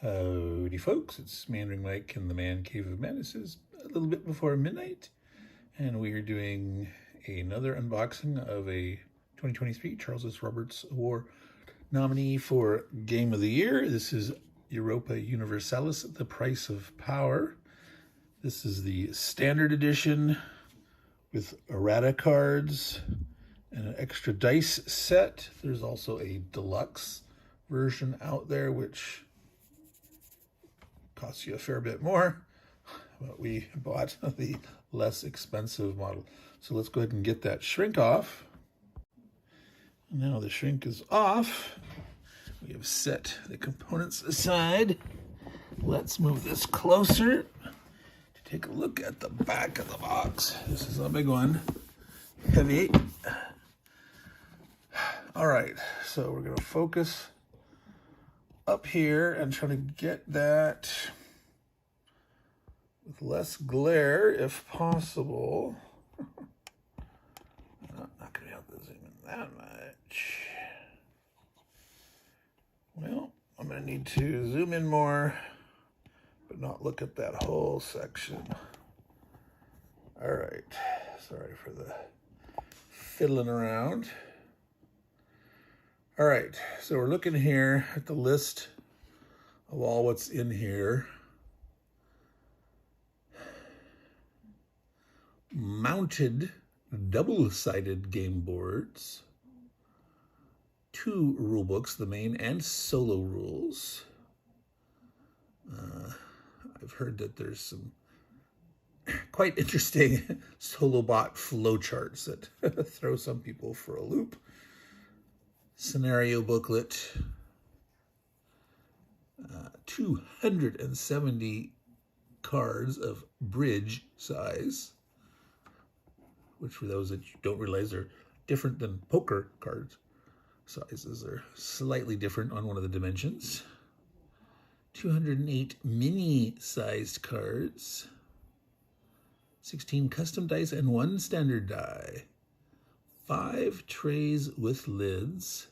Howdy folks, it's Meandering Mike in the Man Cave of Madness. It's a little bit before midnight, and we are doing another unboxing of a 2023 Charles S. Roberts Award nominee for Game of the Year. This is Europa Universalis, The Price of Power. This is the standard edition with errata cards and an extra dice set. There's also a deluxe version out there, which costs you a fair bit more, but we bought the less expensive model. So let's go ahead and get that shrink off. Now the shrink is off. We have set the components aside. Let's move this closer to take a look at the back of the box. This is a big one, heavy. All right, so we're gonna focus up here and try to get that with less glare if possible. I'm not going to be able to zoom in that much. Well, I'm going to need to zoom in more, but not look at that whole section. All right, sorry for the fiddling around. All right, so we're looking here at the list of all what's in here. Mounted double-sided game boards, 2 rule books, the main and solo rules. I've heard that there's some quite interesting solo bot flowcharts that throw some people for a loop. Scenario booklet, 270 cards of bridge size, which for those that you don't realize are different than poker cards sizes. They're slightly different on one of the dimensions. 208 mini-sized cards, 16 custom dice and 1 standard die. 5 trays with lids,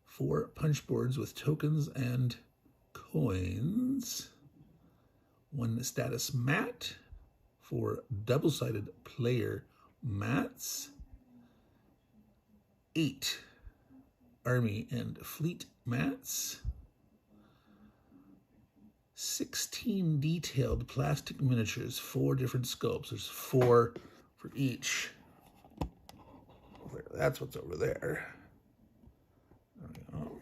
4 punch boards with tokens and coins, 1 status mat, 4 double-sided player mats, 8 army and fleet mats, 16 detailed plastic miniatures, 4 different sculpts. There's 4 for each. That's what's over there. There we go.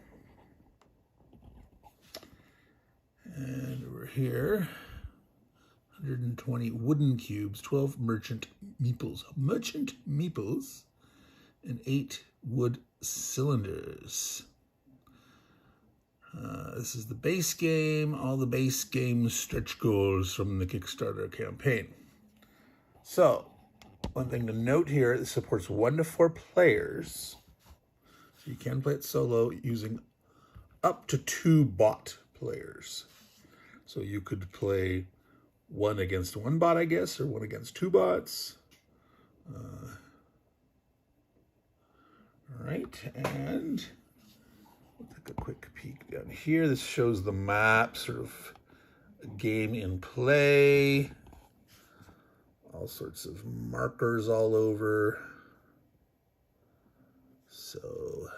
And over here, 120 wooden cubes, 12 merchant meeples, and 8 wood cylinders. This is the base game, all the base game stretch goals from the Kickstarter campaign. So, one thing to note here, it supports 1 to 4 players. So you can play it solo using up to 2 bot players. So you could play 1 against 1 bot, I guess, or 1 against 2 bots. All right, and we'll take a quick peek down here. This shows the map, sort of a game in play. All sorts of markers all over. So,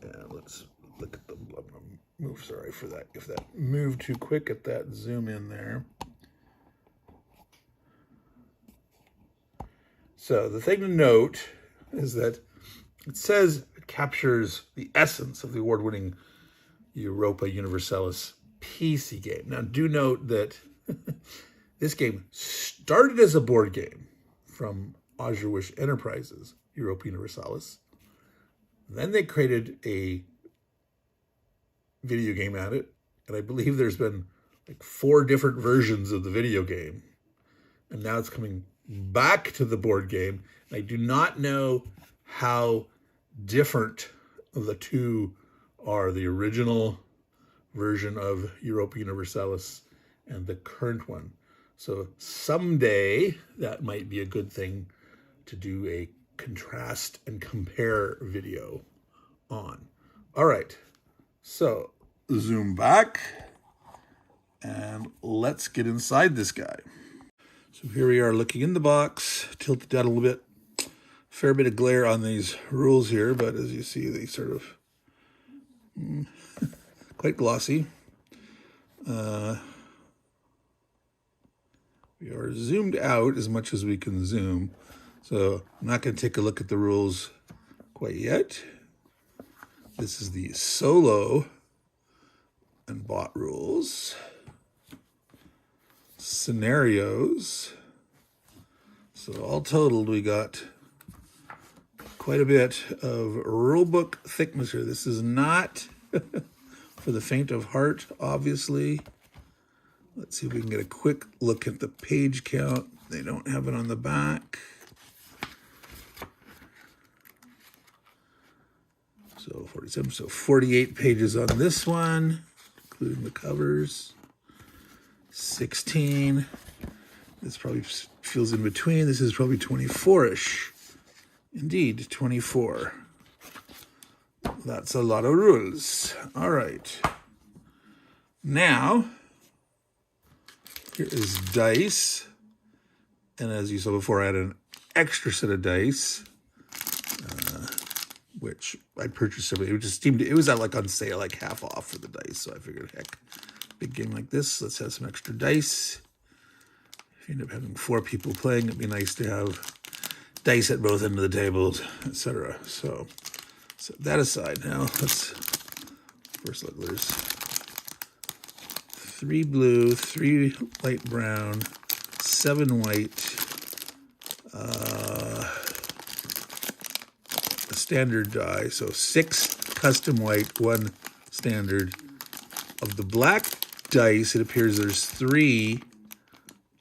yeah, let's look at the move. Sorry for that. If that moved too quick at that zoom in there. So the thing to note is that it says it captures the essence of the award-winning Europa Universalis PC game. Now, do note that this game started as a board game from Aegir Enterprises, Europa Universalis. Then they created a video game at it, and I believe there's been like 4 different versions of the video game. And now it's coming back to the board game. And I do not know how different the 2 are, the original version of Europa Universalis and the current one. So someday that might be a good thing to do a contrast and compare video on. All right, so zoom back and let's get inside this guy. So here we are looking in the box, tilt it down a little bit. Fair bit of glare on these rules here, but as you see, they sort of quite glossy. We are zoomed out as much as we can zoom. So I'm not going to take a look at the rules quite yet. This is the solo and bot rules. Scenarios. So all totaled, we got quite a bit of rulebook thickness here. This is not for the faint of heart, obviously. Let's see if we can get a quick look at the page count. They don't have it on the back. So 47, so 48 pages on this one, including the covers. 16. This probably feels in between. This is probably 24-ish. Indeed, 24. That's a lot of rules. All right. Now, here is dice. And as you saw before, I had an extra set of dice, which I purchased. It was at like on sale, like half off for the dice. So I figured, heck, big game like this, let's have some extra dice. If you end up having 4 people playing, it'd be nice to have dice at both ends of the tables, etc. So set that aside. Now let's first look. There's 3 blue, 3 light brown, 7 white, a standard die. So 6 custom white, 1 standard. Of the black dice, it appears there's 3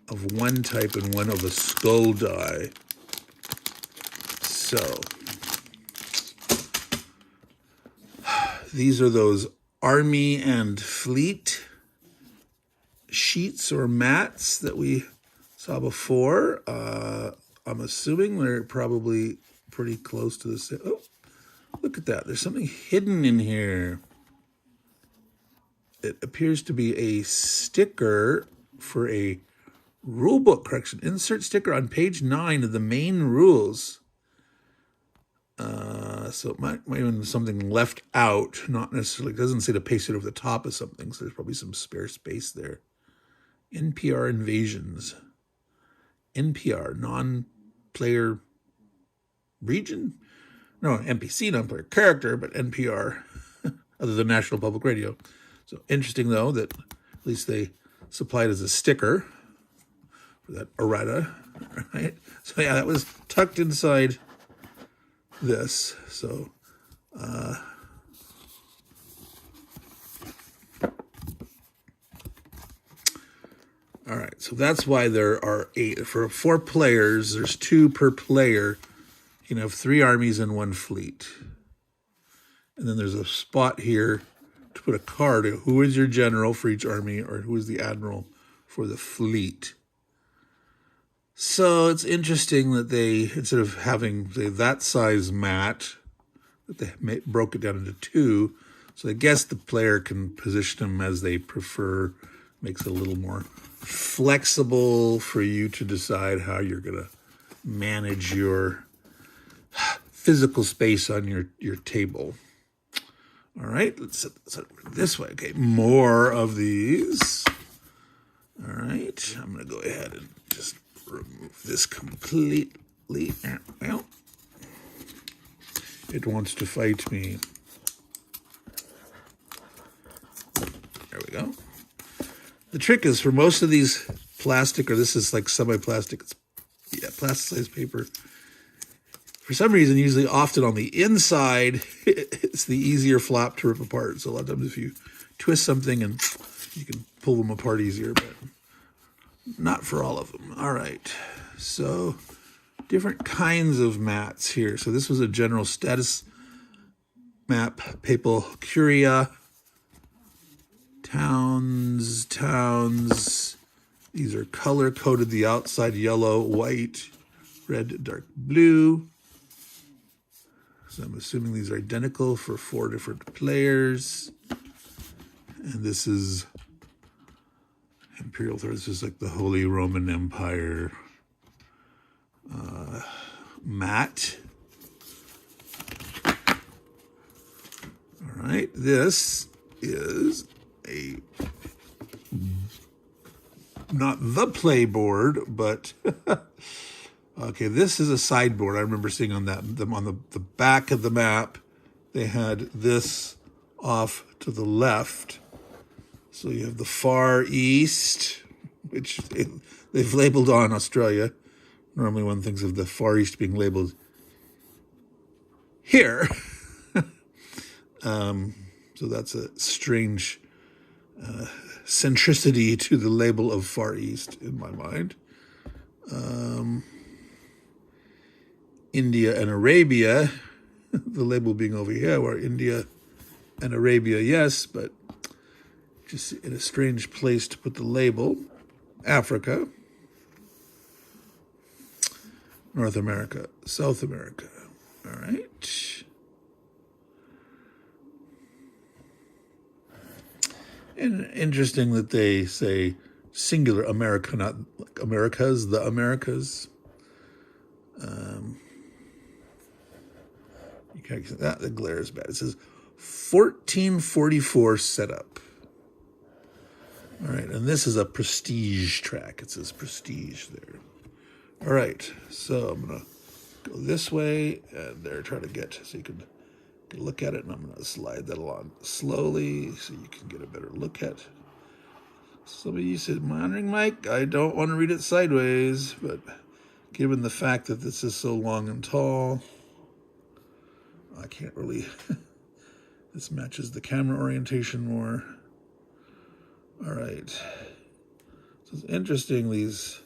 of one type and 1 of a skull die. So these are those army and fleet sheets or mats that we saw before. I'm assuming they're probably pretty close to the same. Oh, look at that. There's something hidden in here. It appears to be a sticker for a rulebook correction. Insert sticker on page 9 of the main rules. So it might even be something left out, not necessarily, it doesn't say to paste it over the top of something, so there's probably some spare space there. NPR invasions. NPR, non-player region? No, NPC, non-player character, but NPR, other than National Public Radio. So interesting, though, that at least they supplied as a sticker for that errata, right? So yeah, that was tucked inside this. So all right, so that's why there are 8. For 4 players, there's 2 per player. You can have 3 armies and 1 fleet. And then there's a spot here to put a card. Who is your general for each army, or who is the admiral for the fleet? So it's interesting that they, instead of having, say, that size mat, that they broke it down into 2. So I guess the player can position them as they prefer. Makes it a little more flexible for you to decide how you're going to manage your physical space on your table. All right, let's set this way. Okay, more of these. All right, I'm going to go ahead and just remove this completely. Well, it wants to fight me. There we go. The trick is, for most of these plastic, or this is like semi-plastic, it's plastic-sized paper. For some reason, usually often on the inside, it's the easier flap to rip apart. So a lot of times if you twist something, and you can pull them apart easier, but not for all of them. All right, so different kinds of mats here. So this was a general status map, papal curia, towns. These are color-coded, the outside yellow, white, red, dark blue. So I'm assuming these are identical for 4 different players. And this is Imperial Thread. This is like the Holy Roman Empire mat. All right, this is not the playboard, but okay, this is a sideboard. I remember seeing on them on the back of the map, they had this off to the left. So you have the Far East, which they've labeled on Australia. Normally one thinks of the Far East being labeled here. So that's a strange centricity to the label of Far East in my mind. India and Arabia, the label being over here, where India and Arabia, yes, but just in a strange place to put the label. Africa, North America, South America. All right. And interesting that they say singular America, not like Americas, the Americas. You can't see that. The glare is bad. It says 1444 setup. All right, and this is a prestige track. It says prestige there. All right, so I'm going to go this way and there, try to get so you can look at it, and I'm going to slide that along slowly so you can get a better look at. Some of you said, Meandering Mike, I don't want to read it sideways, but given the fact that this is so long and tall, I can't really, this matches the camera orientation more. All right, so it's interesting, there's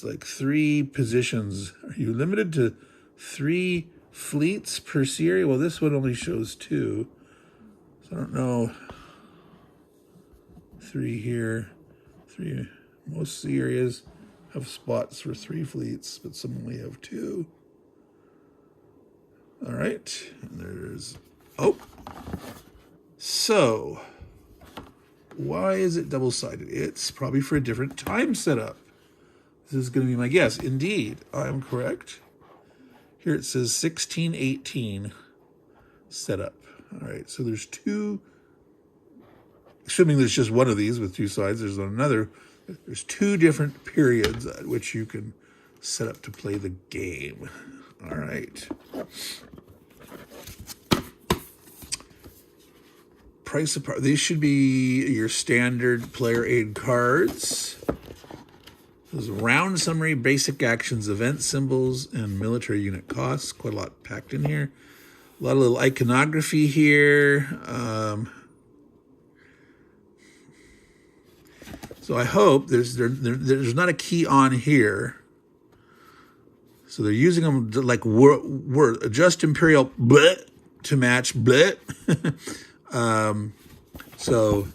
like 3 positions. Are you limited to 3 fleets per series? Well, this one only shows 2, so I don't know. 3 here, 3. Most areas have spots for 3 fleets, but some only have 2. All right, and there's, oh, so why is it double-sided? It's probably for a different time setup. This is going to be my guess. Indeed, I am correct. Here it says 1618 setup. All right, so there's 2, assuming there's just one of these with 2 sides, there's 2 different periods at which you can set up to play the game. All right. Price apart. These should be your standard player aid cards. There's a round summary, basic actions, event symbols, and military unit costs. Quite a lot packed in here. A lot of little iconography here. So I hope there's not a key on here. So they're using them to, like word adjust imperial bleh to match bleh. So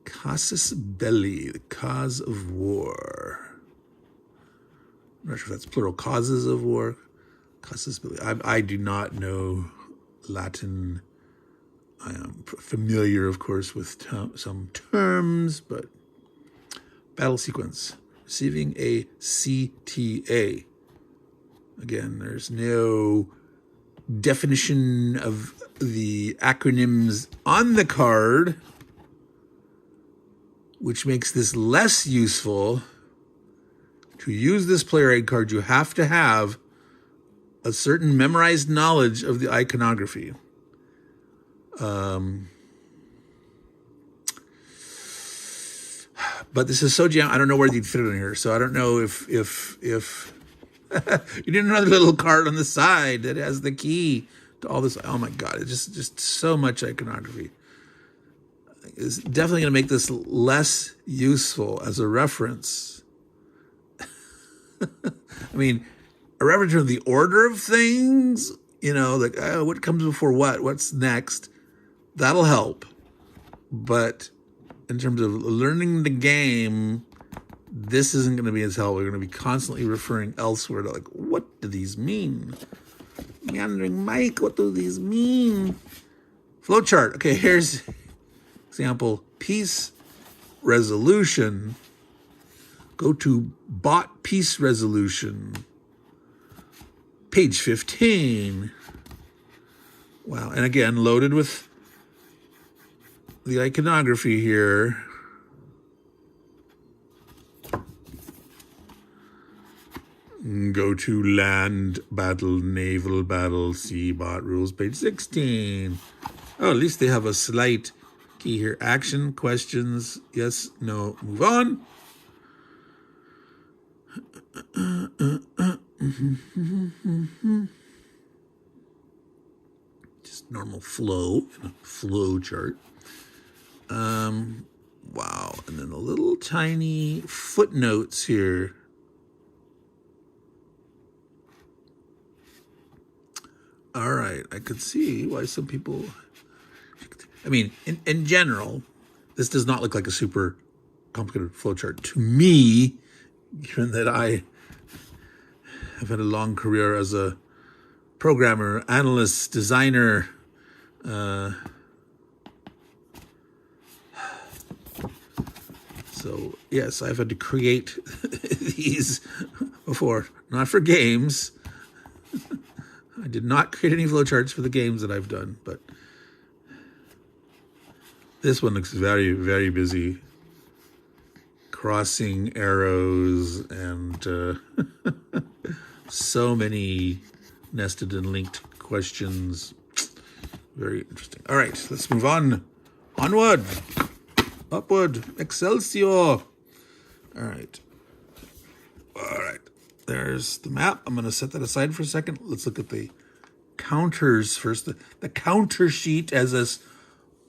casus belli, the cause of war. I'm not sure if that's plural, causes of war. Casus belli. I do not know Latin. I am familiar, of course, with some terms, but battle sequence. Receiving a CTA. Again, there's no definition of the acronyms on the card, which makes this less useful. To use this player aid card, you have to have a certain memorized knowledge of the iconography. But this is so I don't know where you'd fit it in here. So I don't know if you need another little card on the side that has the key to all this. Oh my God, it's just so much iconography. It's definitely going to make this less useful as a reference. I mean, a reference to the order of things, like what comes before what's next, that'll help. But in terms of learning the game, this isn't going to be as helpful. We're going to be constantly referring elsewhere to, like, what do these mean? Meandering Mike, what do these mean? Flowchart. Okay, here's example. Piece resolution. Go to bot piece resolution. Page 15. Wow, and again, loaded with the iconography here. Go to land, battle, naval battle, sea bot rules, page 16. Oh, at least they have a slight key here. Action, questions, yes, no, move on. Just normal flow in a flow chart. Wow, and then a little tiny footnotes here. All right, I could see why some people, I mean, in general, this does not look like a super complicated flowchart to me, given that I have had a long career as a programmer, analyst, designer. So, yes, I've had to create these before, not for games. I did not create any flowcharts for the games that I've done, but this one looks very, very busy. Crossing arrows and so many nested and linked questions. Very interesting. All right, let's move on. Onward, upward, Excelsior. All right. There's the map. I'm going to set that aside for a second. Let's look at the counters first. The counter sheet, as us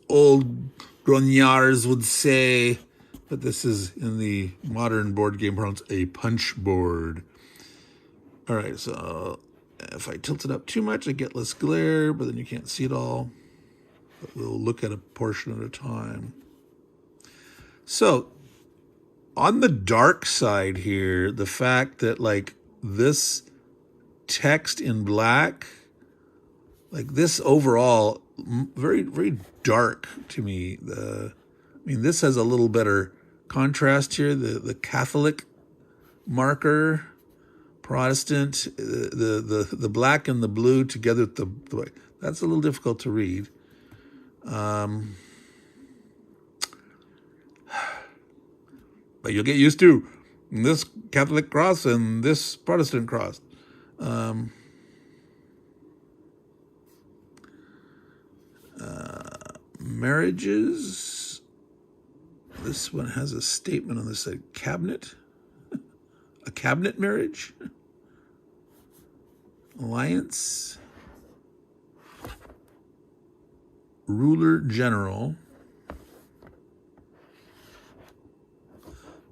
old grognards would say, but this is in the modern board game parlance, a punch board. All right, so if I tilt it up too much, I get less glare, but then you can't see it all. But we'll look at a portion at a time. So, on the dark side here, the fact that, like, this text in black, like this overall, very, very dark to me. I mean, this has a little better contrast here. The Catholic marker, Protestant, the black and the blue together with the white. That's a little difficult to read. But you'll get used to this Catholic cross and this Protestant cross. Marriages. This one has a statement on this side. Cabinet. A cabinet marriage. Alliance. Ruler general.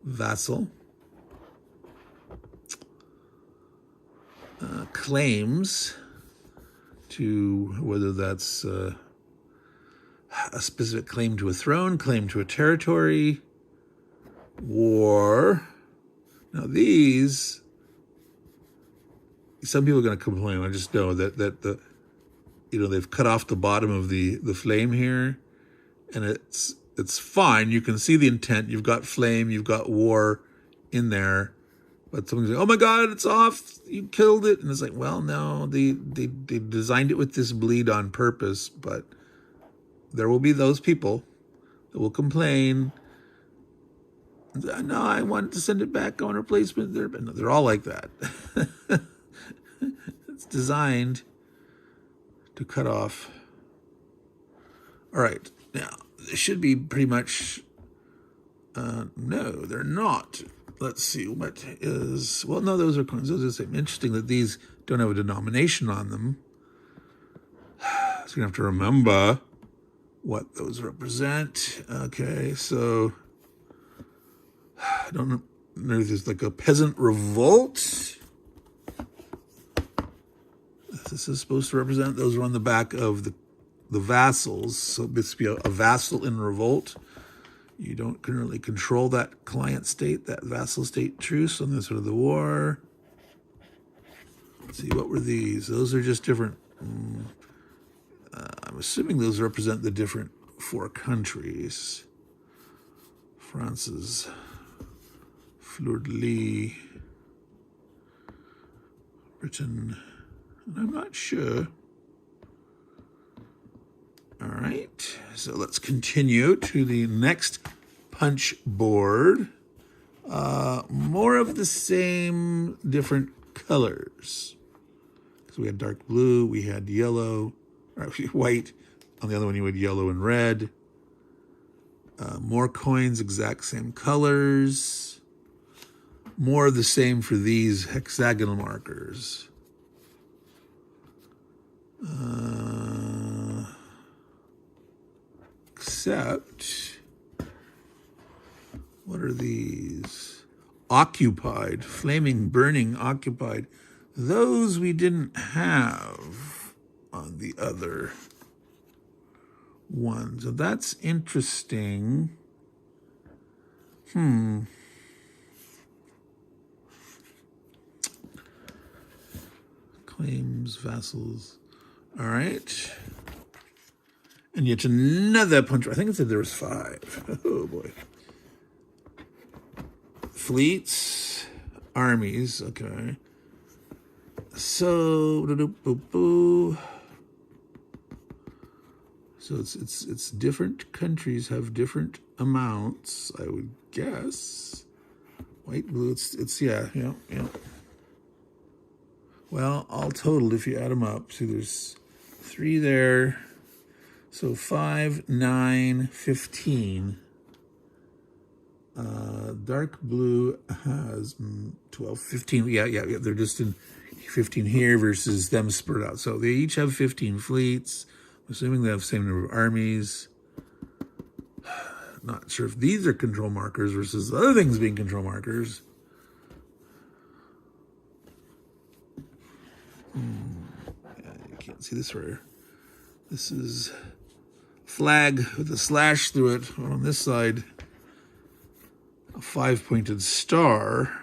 Vassal. Claims to, whether that's a specific claim to a throne, claim to a territory, war. Now these, some people are going to complain. I just know that they've cut off the bottom of the flame here, and it's fine. You can see the intent. You've got flame, you've got war in there. But someone's like, oh my God, it's off. You killed it. And it's like, well, no, they designed it with this bleed on purpose. But there will be those people that will complain. No, I want to send it back on replacement. They're all like that. It's designed to cut off. All right. Now, they should be pretty much, no, they're not. Let's see, what is, well, no, those are coins. Those are the same. Interesting that these don't have a denomination on them. So you're going to have to remember what those represent. Okay, so I don't know if there's like a peasant revolt. This is supposed to represent, those are on the back of the vassals. So this would be a vassal in revolt. You don't currently control that client state, that vassal state truce on this sort of the war. Let's see, what were these? Those are just different. I'm assuming those represent the different 4 countries. France's fleur-de-lis, Britain, and I'm not sure. All right, so let's continue to the next punch board. More of the same, different colors. So we had dark blue, we had yellow, or actually white. On the other one, you had yellow and red. More coins, exact same colors. More of the same for these hexagonal markers. Except, what are these? Occupied, flaming, burning, occupied. Those we didn't have on the other ones. So that's interesting. Claims, vassals. All right. And yet another punch. I think it said there was 5. Oh, boy. Fleets, armies. Okay. So, so it's different countries have different amounts, I would guess. White, blue, it's yeah. Well, all totaled, if you add them up, see there's 3 there. So 5, 9, 15. Dark blue has 12, 15. Yeah. They're just in 15 here versus them spread out. So they each have 15 fleets. I'm assuming they have the same number of armies. Not sure if these are control markers versus other things being control markers. Yeah, you can't see this right. This is flag with a slash through it. On this side, a 5-pointed star.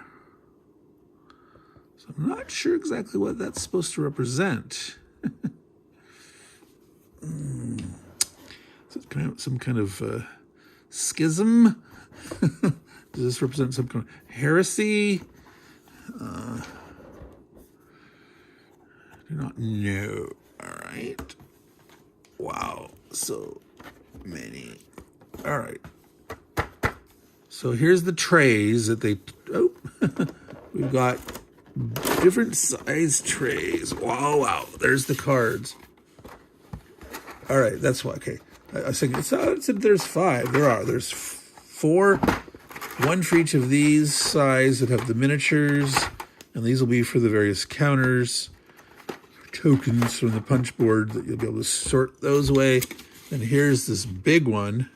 So I'm not sure exactly what that's supposed to represent. Is it kind of some kind of schism? Does this represent some kind of heresy? I do not know. All right. Wow. So many. All right. So here's the trays that they... Oh, we've got different size trays. Wow. There's the cards. All right, that's why. Okay. I was thinking, it said there's 5. There's 4. 1 for each of these size that have the miniatures. And these will be for the various counters. Tokens from the punch board that you'll be able to sort those away. And here's this big one.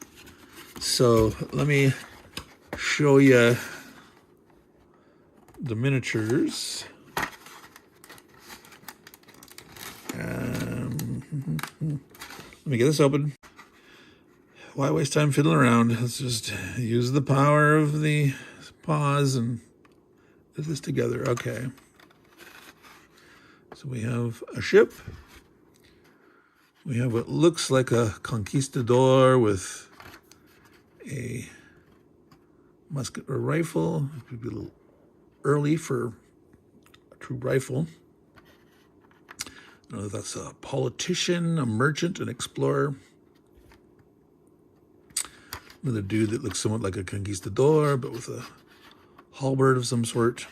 So let me show you the miniatures. Let me get this open. Why waste time fiddling around? Let's just use the power of the pause and put this together. Okay. So we have a ship. We have what looks like a conquistador with a musket or rifle. It could be a little early for a true rifle. I don't know if that's a politician, a merchant, an explorer. Another dude that looks somewhat like a conquistador, but with a halberd of some sort.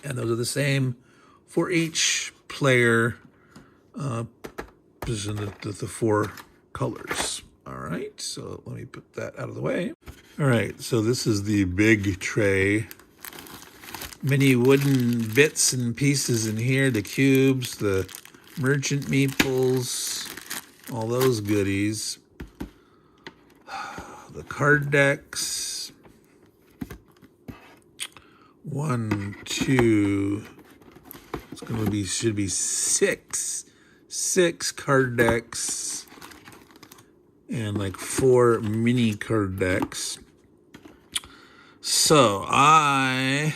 And those are the same for each player, presented with the 4 colors. All right, so let me put that out of the way. All right, so this is the big tray. Many wooden bits and pieces in here, the cubes, the merchant meeples, all those goodies. The card decks. 1, 2. It's going to be, should be 6 card decks. and like 4 mini card decks. So I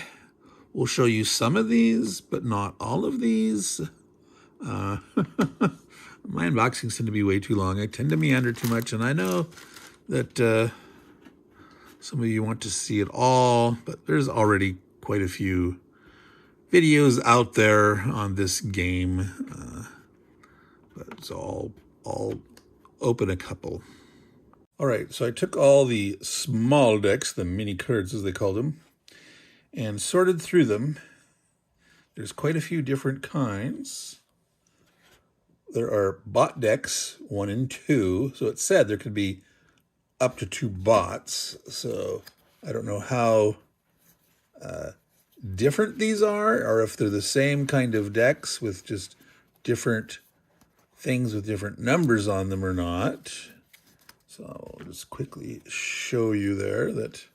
will show you some of these, but not all of these. My unboxings tend to be way too long. I tend to meander too much, and I know that some of you want to see it all, but there's already quite a few videos out there on this game. But so I'll open a couple. All right, so I took all the small decks, the mini cards as they called them, and sorted through them. There's quite a few different kinds. There are bot decks 1 and 2. So it said there could be up to 2 bots. So I don't know how different these are, or if they're the same kind of decks with just different things with different numbers on them or not. So I'll just quickly show you there that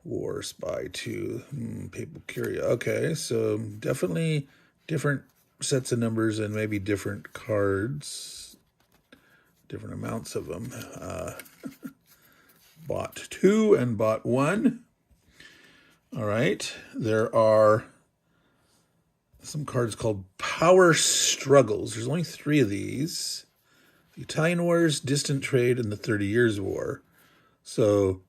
War Spy 2, Papal Curia. Okay, so definitely different sets of numbers and maybe different cards, different amounts of them. Bot 2 and Bot 1. All right, there are some cards called Power Struggles. There's only 3 of these. The Italian Wars, Distant Trade, and the 30 Years' War. So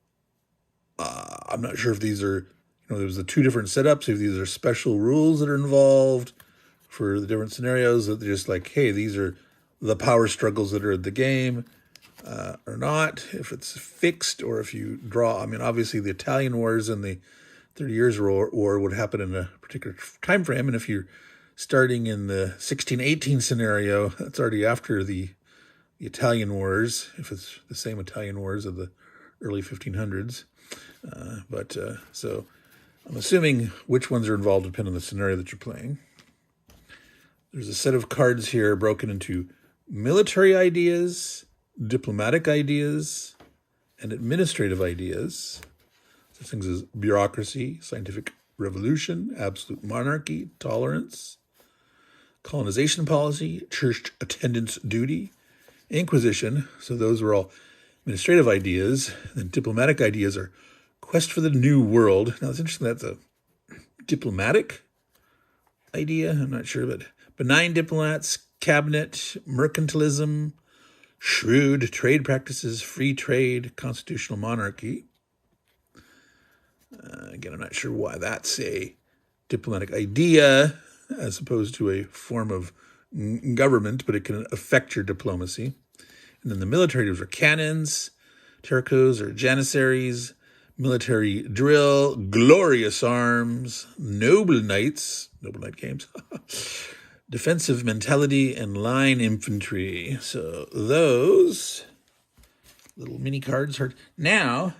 I'm not sure if these are, there's the 2 different setups, if these are special rules that are involved for the different scenarios, that they're just like, hey, these are the power struggles that are in the game, or not, if it's fixed, or if you draw. I mean, obviously the Italian Wars and the 30 Years' War would happen in a particular time frame, and if you're starting in the 1618 scenario, that's already after the Italian Wars, if it's the same Italian Wars of the early 1500s. So I'm assuming which ones are involved depend on the scenario that you're playing. There's a set of cards here broken into military ideas, diplomatic ideas, and administrative ideas. So things as bureaucracy, scientific revolution, absolute monarchy, tolerance, colonization policy, church attendance duty, Inquisition. So those were all administrative ideas. And diplomatic ideas are quest for the new world. Now it's interesting that's a diplomatic idea. I'm not sure, but benign diplomats, cabinet, mercantilism, shrewd trade practices, free trade, constitutional monarchy. Again, I'm not sure why that's a diplomatic idea as opposed to a form of government, but it can affect your diplomacy. And then the military, those are cannons, terracos or janissaries, military drill, glorious arms, noble knights, noble knight games, defensive mentality, and line infantry. So those little mini cards are now.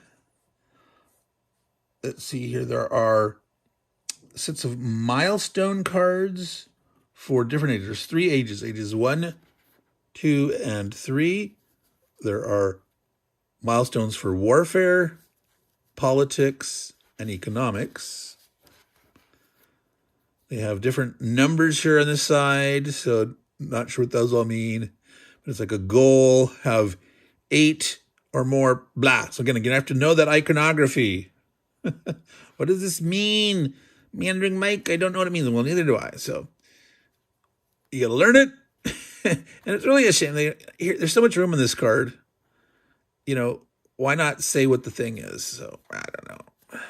Let's see here. There are sets of milestone cards for different ages. There's 3 ages, ages 1, 2, and 3. There are milestones for warfare, politics, and economics. They have different numbers here on the side, so not sure what those all mean. But it's like a goal, have 8 or more, blah. So again, you're going to have to know that iconography. What does this mean? Meandering Mike, I don't know what it means. Well, neither do I. So you got to learn it. And it's really a shame. There's so much room in this card. Why not say what the thing is? So I don't know.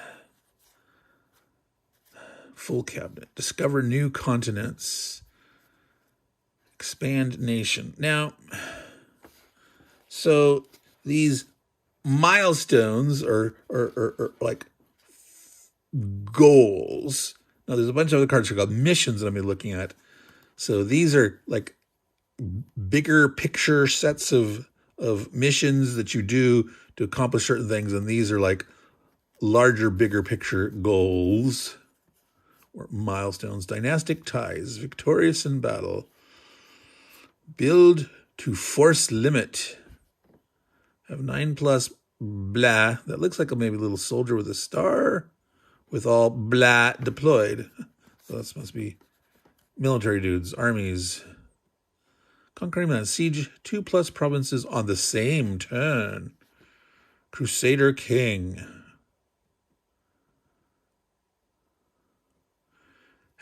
Full cabinet. Discover new continents. Expand nation. Now, so these milestones are like goals. Now, there's a bunch of other cards called missions that I'm looking at. So these are like bigger picture sets of missions that you do to accomplish certain things, and these are like larger, bigger picture goals or milestones. Dynastic ties, victorious in battle, build to force limit, have 9+, blah. That looks like maybe a little soldier with a star with all blah deployed. So this must be military dudes, armies. Conquering Milan. Siege 2+ provinces on the same turn. Crusader King.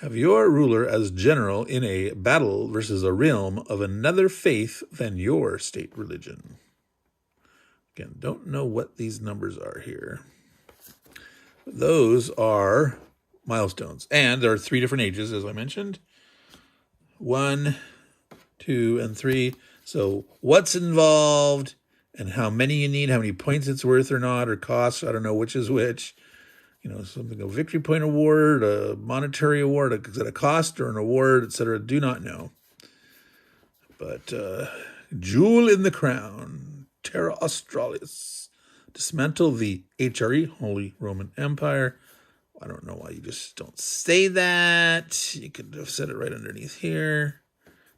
Have your ruler as general in a battle versus a realm of another faith than your state religion. Again, don't know what these numbers are here. Those are milestones. And there are 3 different ages, as I mentioned. 1, 2, and 3. So what's involved and how many you need, how many points it's worth or not, or costs. I don't know which is which. You know, something, a victory point award, a monetary award, is it a cost or an award, etc. Do not know. But Jewel in the Crown, Terra Australis, dismantle the HRE, Holy Roman Empire. I don't know why you just don't say that. You could have said it right underneath here.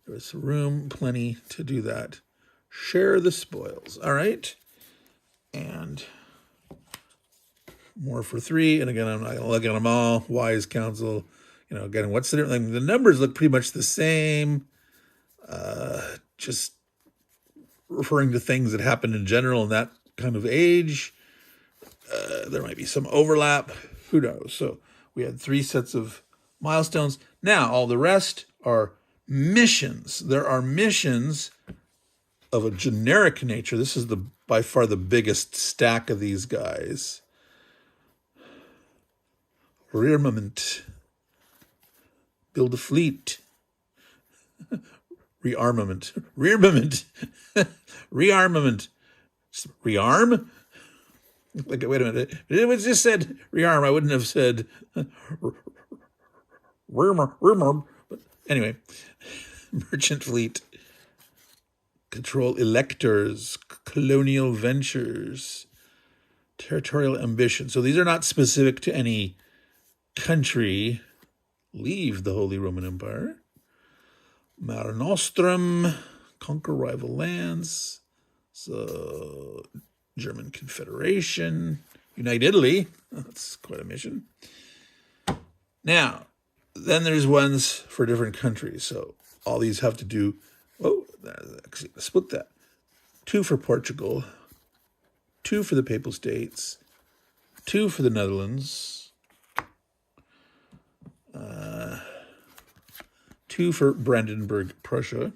There was room, plenty to do that. Share the spoils. All right. And more for 3. And again, I'm not going to look at them all. Wise counsel. You know, again, what's the difference? The numbers look pretty much the same. Just referring to things that happened in general in that kind of age. There might be some overlap. Who knows? So we had 3 sets of milestones. Now, all the rest are missions. There are missions of a generic nature. This is by far the biggest stack of these guys. Rearmament. Build a fleet. Rearmament. Rearmament. Rearmament. Rearm? Like, wait a minute. If it was just said rearm, I wouldn't have said rearm. But anyway, merchant fleet. Control electors. Colonial ventures. Territorial ambition. So these are not specific to any country. Leave the Holy Roman Empire. Mare Nostrum, conquer rival lands. So, German Confederation, unite Italy. That's quite a mission. Now, then there's ones for different countries. So, all these have to do. Oh, actually, split that. 2 for Portugal, 2 for the Papal States, 2 for the Netherlands. 2 for Brandenburg, Prussia.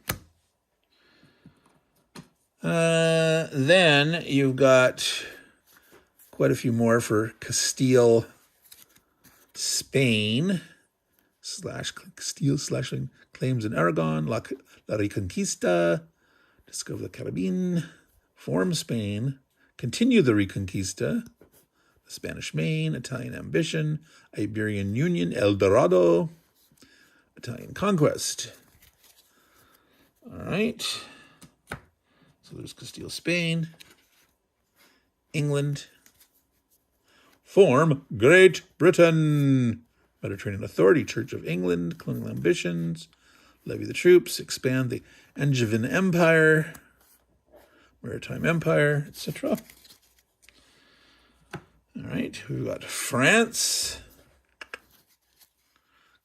Then you've got quite a few more for Castile, Spain, /Castile/ claims in Aragon, La Reconquista, discover the Caribbean, form Spain, continue the Reconquista, the Spanish Main, Italian ambition, Iberian Union, El Dorado, Italian conquest. All right. So there's Castile, Spain, England. Form Great Britain. Mediterranean Authority, Church of England, colonial ambitions, levy the troops, expand the Angevin Empire, Maritime Empire, etc. All right, we've got France.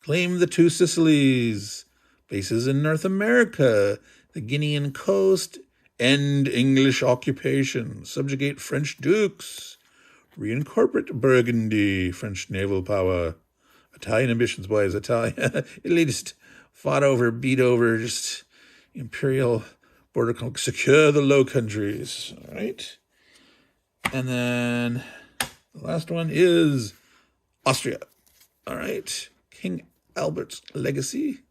Claim the 2 Sicilies, bases in North America, the Guinean coast, end English occupation, subjugate French dukes, reincorporate Burgundy, French naval power, Italian ambitions, boys, Italy just beat over, just imperial border, secure the Low Countries, all right? And then the last one is Austria, all right? King Albert's legacy,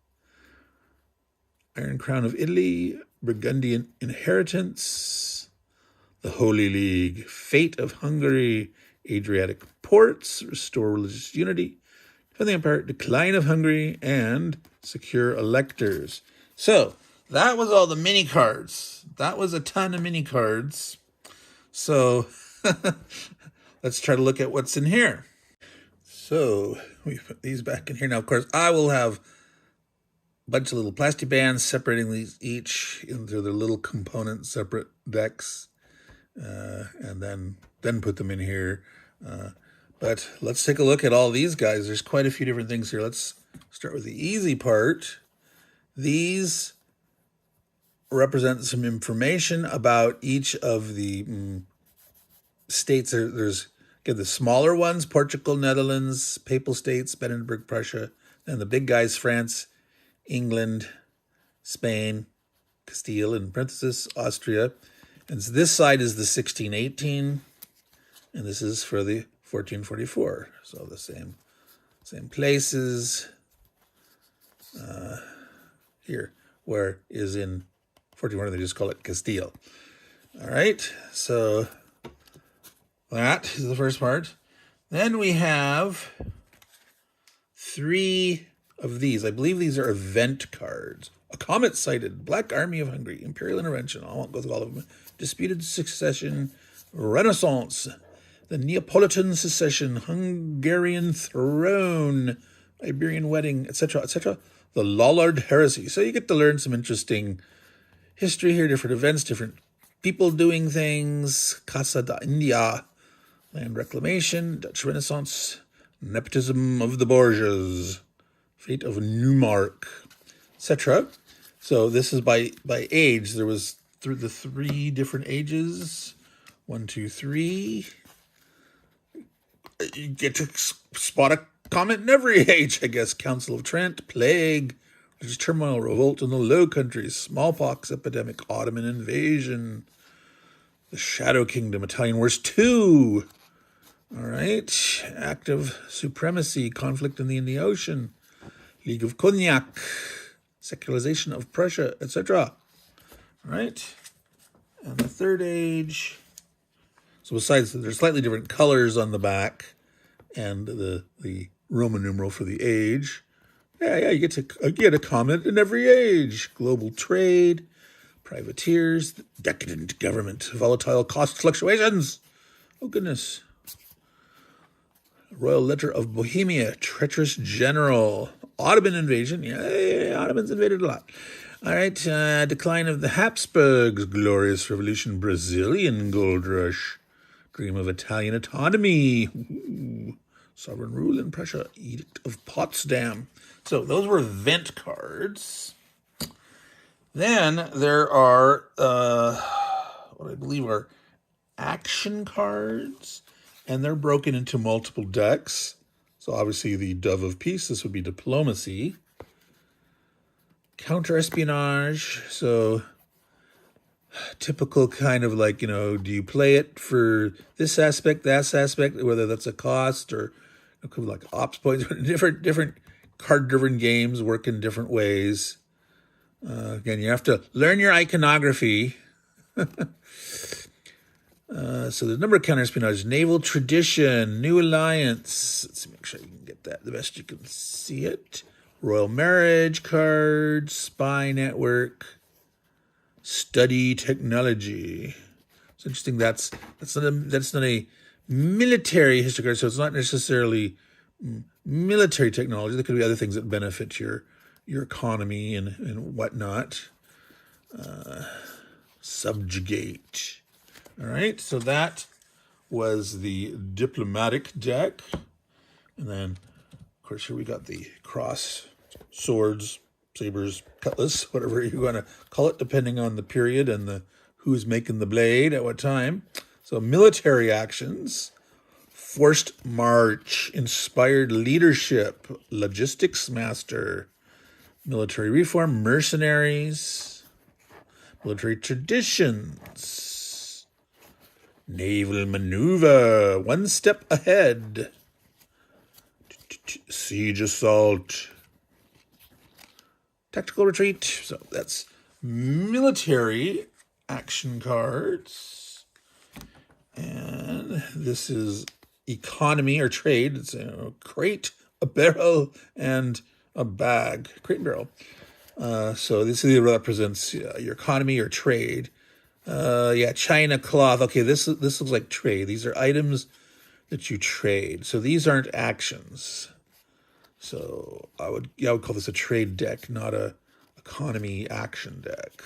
Iron Crown of Italy, Burgundian inheritance, the Holy League, fate of Hungary, Adriatic ports, restore religious unity, defend the empire, decline of Hungary, and secure electors. So that was all the mini cards. That was a ton of mini cards. So let's try to look at what's in here. So we put these back in here. Now, of course, I will have a bunch of little plastic bands separating these each into their little component separate decks, and then put them in here. But let's take a look at all these guys. There's quite a few different things here. Let's start with the easy part. These represents some information about each of the states. There's again the smaller ones: Portugal, Netherlands, Papal States, Brandenburg, Prussia, and the big guys: France, England, Spain, Castile, in parenthesis, Austria. And so this side is the 1618, and this is for the 1444. So the same places here, where is in 1440, they just call it Castile. All right, so that is the first part. Then we have 3 of these. I believe these are event cards. A comet sighted, Black Army of Hungary, Imperial Intervention. I won't go through all of them. Disputed Succession, Renaissance, the Neapolitan Secession, Hungarian Throne, Iberian Wedding, etc., etc. The Lollard Heresy. So you get to learn some interesting history here, different events, different people doing things. Casa da India, land reclamation, Dutch Renaissance, nepotism of the Borgias, fate of Newmark, etc. So this is by age. There was through the 3 different ages. 1, 2, 3. You get to spot a comet in every age, I guess. Council of Trent, plague, religious turmoil, revolt in the Low Countries, smallpox epidemic, Ottoman invasion, the Shadow Kingdom, Italian Wars 2. All right, active supremacy, conflict in the Indian Ocean, League of Cognac, secularization of Prussia, etc. All right, and the third age. So besides, there's slightly different colors on the back and the Roman numeral for the age. Yeah, you get a comment in every age. Global trade, privateers, decadent government, volatile cost fluctuations. Oh, goodness. Royal Letter of Bohemia, treacherous general, Ottoman invasion. Yeah, Ottomans invaded a lot. All right, decline of the Habsburgs, glorious revolution, Brazilian gold rush, dream of Italian autonomy, ooh, sovereign rule in Prussia, Edict of Potsdam. So those were event cards. Then there are what I believe are action cards, and they're broken into multiple decks. So obviously the Dove of Peace, this would be diplomacy. Counter-espionage, so typical kind of like, do you play it for this aspect, that aspect, whether that's a cost or like ops points, different card-driven games work in different ways. Again, you have to learn your iconography. So the number of counter-espionage, naval tradition, new alliance. Let's make sure you can get that the best you can see it. Royal marriage card, spy network, study technology. It's interesting. That's not a military history card, so it's not necessarily military technology. There could be other things that benefit your economy and whatnot. Subjugate. All right, so that was the diplomatic deck. And then, of course, here we got the cross, swords, sabers, cutlass, whatever you want to call it, depending on the period and who's making the blade at what time. So military actions, forced march, inspired leadership, logistics master, military reform, mercenaries, military traditions, naval maneuver, one step ahead, siege assault, tactical retreat. So that's military action cards. And this is economy or trade. It's a crate, a barrel, and a bag. Crate and barrel. So this either represents your economy or trade. China cloth. Okay, this looks like trade. These are items that you trade. So these aren't actions. So I would call this a trade deck, not a economy action deck.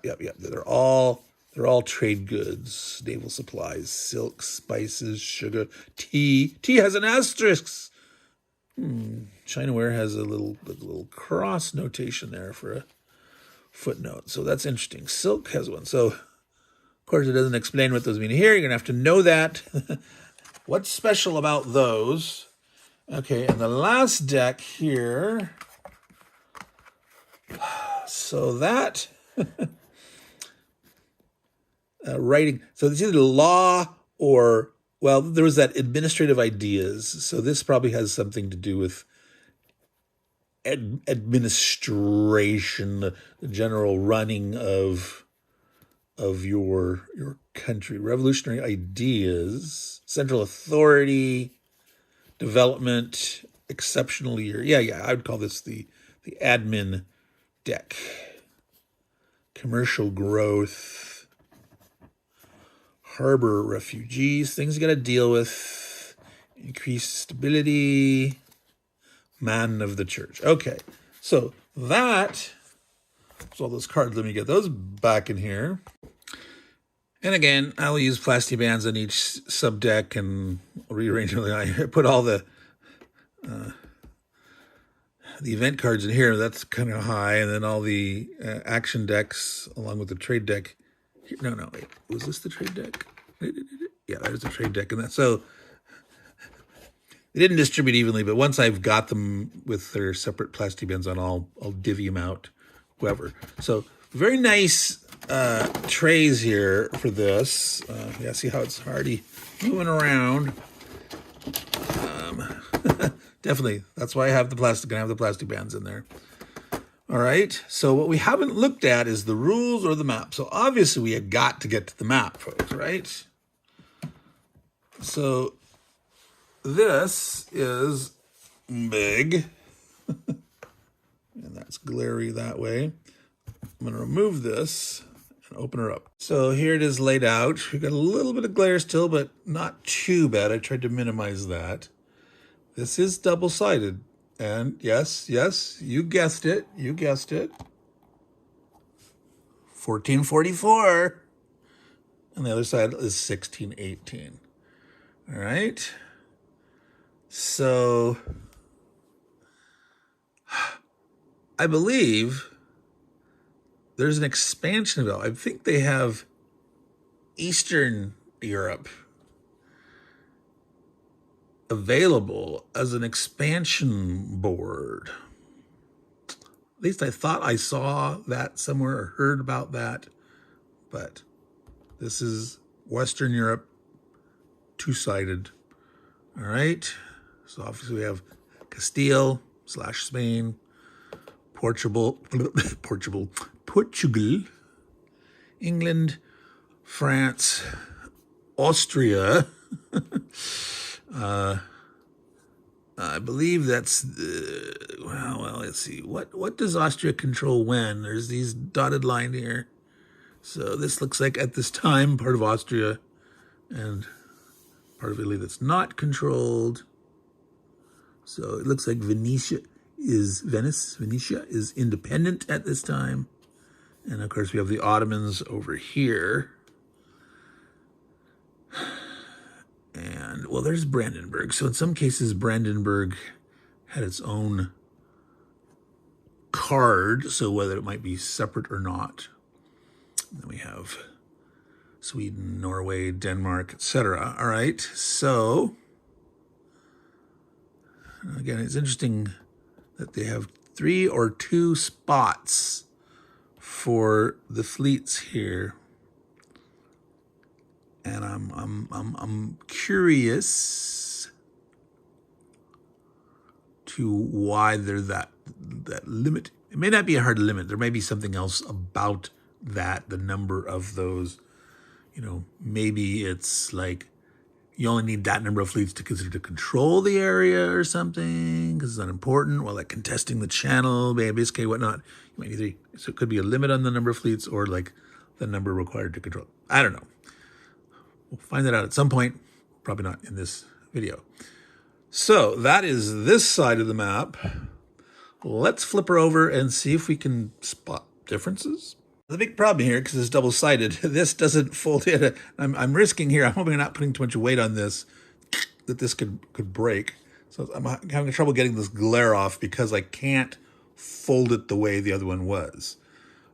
Yep. They're all trade goods, naval supplies, silk, spices, sugar, tea. Tea has an asterisk. Chinaware has a little cross notation there for footnote. So that's interesting. Silk has one. So, of course, it doesn't explain what those mean here. You're going to have to know that. What's special about those? Okay, and the last deck here. So that writing. So it's either law or, well, there was that administrative ideas. So this probably has something to do with administration, the general running of your country. Revolutionary ideas, central authority, development, exceptional year. Yeah, I would call this the admin deck. Commercial growth, harbor refugees, things you got to deal with, increased stability, man of the church. Okay, so that was all those cards. Let me get those back in here. And again, I'll use plastic bands on each subdeck and rearrange them. I put all the event cards in here. That's kind of high, and then all the action decks along with the trade deck. No, wait, was this the trade deck? Yeah, there's the trade deck, and that. So they didn't distribute evenly, but once I've got them with their separate plastic bins on, I'll divvy them out, whoever. So very nice trays here for this. Yeah, see how it's already moving around. Definitely, that's why I have the plastic. I have the plastic bands in there. All right. So what we haven't looked at is the rules or the map. So obviously we have got to get to the map, folks. Right. So this is big, and that's glary that way. I'm going to remove this and open her up. So here it is laid out. We've got a little bit of glare still, but not too bad. I tried to minimize that. This is double-sided. And yes, you guessed it. 1444. And the other side is 1618. All right. So I believe there's an expansion bill. I think they have Eastern Europe available as an expansion board. At least I thought I saw that somewhere or heard about that. But this is Western Europe, two-sided. All right. So obviously we have Castile / Spain, Portugal, England, France, Austria. I believe that's well. Let's see. What does Austria control when? There's these dotted line here. So this looks like at this time part of Austria, and part of Italy that's not controlled. So it looks like Venetia is independent at this time. And of course we have the Ottomans over here. And well, there's Brandenburg. So in some cases, Brandenburg had its own card. So whether it might be separate or not. And then we have Sweden, Norway, Denmark, etc. All right. So again, it's interesting that they have 3 or 2 spots for the fleets here. And I'm curious to why there's that limit. It may not be a hard limit. There may be something else about that, the number of those. You know, maybe it's like you only need that number of fleets to consider to control the area or something, because it's not important. While like contesting the channel, Bay of Biscay, whatnot. You might need 3. So it could be a limit on the number of fleets or like the number required to control. I don't know. We'll find that out at some point, probably not in this video. So that is this side of the map. Let's flip her over and see if we can spot differences. The big problem here, because it's double-sided, this doesn't fold in. I'm risking here, I'm hoping I'm not putting too much weight on this, that this could break. So I'm having trouble getting this glare off because I can't fold it the way the other one was.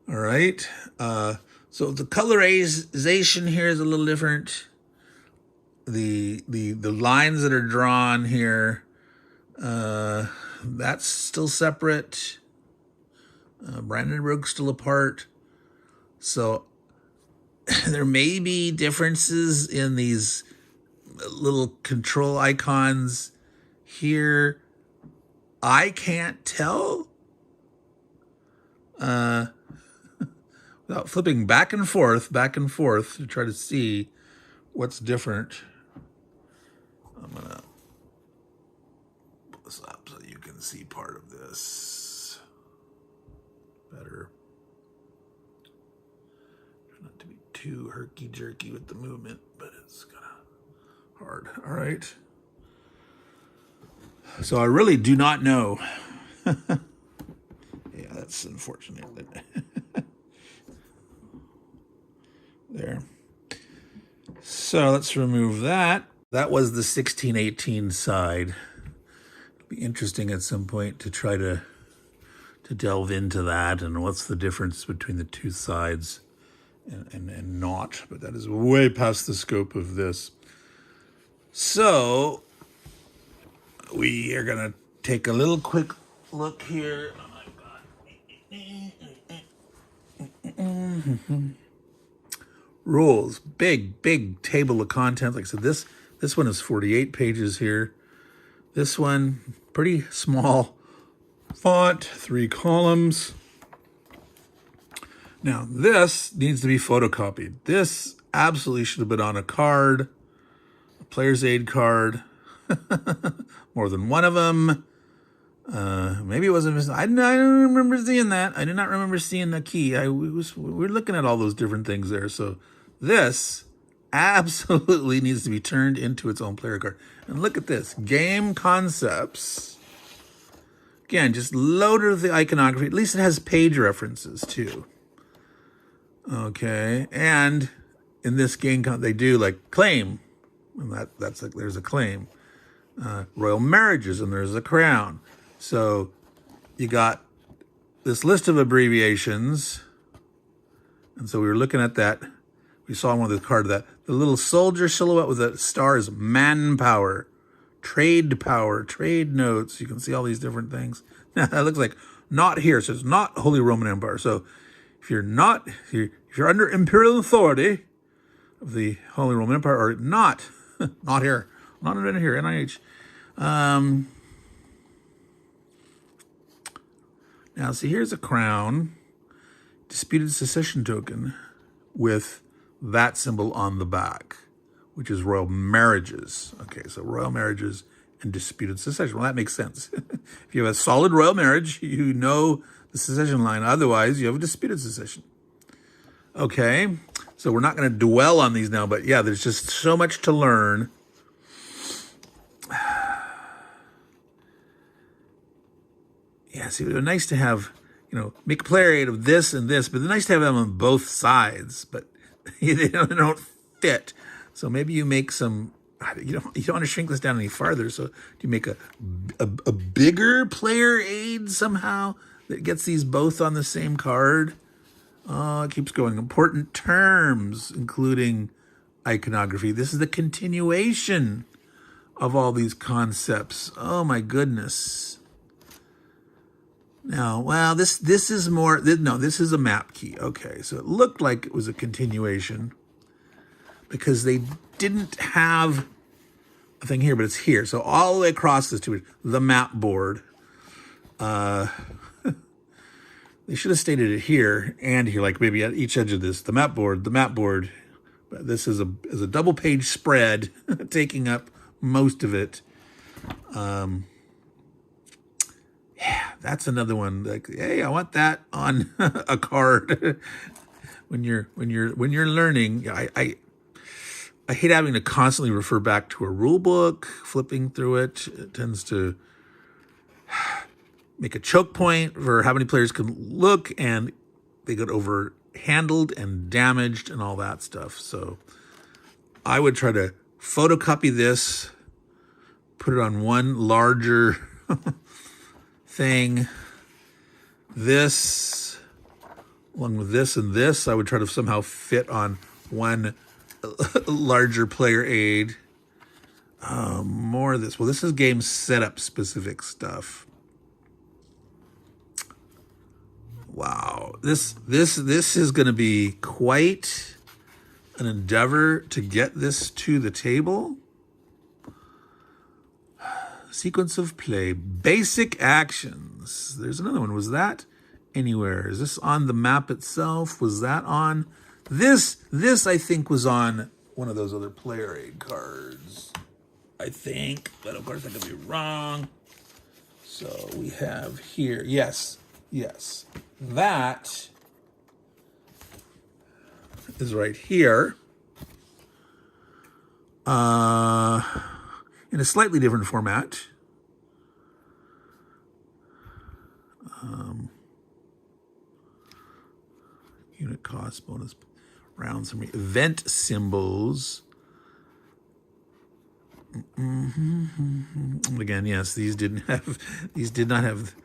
All right. So the colorization here is a little different. The lines that are drawn here, that's still separate. Brandenburg's still apart. So there may be differences in these little control icons here. I can't tell. Without flipping back and forth to try to see what's different. I'm gonna pull this up so you can see part of this better. Try not to be too herky-jerky with the movement, but it's kind of hard. All right. So I really do not know. Yeah, that's unfortunate. There. So let's remove that. That was the 1618 side. It'll be interesting at some point to try to delve into that and what's the difference between the two sides and not. But that is way past the scope of this. So we are going to take a little quick look here. Oh my God. Rules, big table of contents. Like I said, this one is 48 pages here. This one, pretty small font, 3 columns. Now, this needs to be photocopied. This absolutely should have been on a card, a player's aid card, more than one of them. Maybe it wasn't. I don't remember seeing that. I did not remember seeing the key. We were looking at all those different things there. So this absolutely needs to be turned into its own player card. And look at this. Game concepts. Again, just loaded with the iconography. At least it has page references too. Okay. And in this game, they do like claim. And that's like, there's a claim. Royal marriages, and there's a crown. So you got this list of abbreviations. And so we were looking at that. We saw one of the card that the little soldier silhouette with a star is manpower, trade power, trade notes. You can see all these different things. Now that looks like not here. So it's not Holy Roman Empire. So if you're under imperial authority of the Holy Roman Empire, or not here, not in here, NIH. Now, see, here's a crown, disputed succession token with that symbol on the back, which is royal marriages. Okay, so royal marriages and disputed succession. Well, that makes sense. If you have a solid royal marriage, you know the succession line. Otherwise, you have a disputed succession. Okay, so we're not going to dwell on these now, but yeah, there's just so much to learn. Yeah, see, it would be nice to have, make a player aid of this and this, but it's nice to have them on both sides, but they don't fit. So maybe you make some, you don't want to shrink this down any farther, so do you make a bigger player aid somehow that gets these both on the same card? Oh, it keeps going. Important terms, including iconography. This is the continuation of all these concepts. Oh my goodness. Now, well, this is more, no, this is a map key. Okay, so it looked like it was a continuation because they didn't have a thing here, but it's here. So all the way across this to the map board. They should have stated it here and here, like maybe at each edge of this, the map board. But this is a double page spread taking up most of it. Yeah, that's another one. Like, hey, I want that on a card. when you're learning, I hate having to constantly refer back to a rule book. Flipping through it, it tends to make a choke point for how many players can look, and they get overhandled and damaged and all that stuff. So I would try to photocopy this, put it on one larger thing. This along with this and this. I would try to somehow fit on one larger player aid. More of this. Well, this is game setup specific stuff. Wow, this is going to be quite an endeavor to get this to the table. Sequence of play, basic actions. There's another one. Was that anywhere? Is this on the map itself? Was that on this? This I think was on one of those other player aid cards, I think, but of course I could be wrong. So we have here, yes, that is right here. In a slightly different format. Unit cost, bonus rounds, event symbols. Again, yes, these did not have.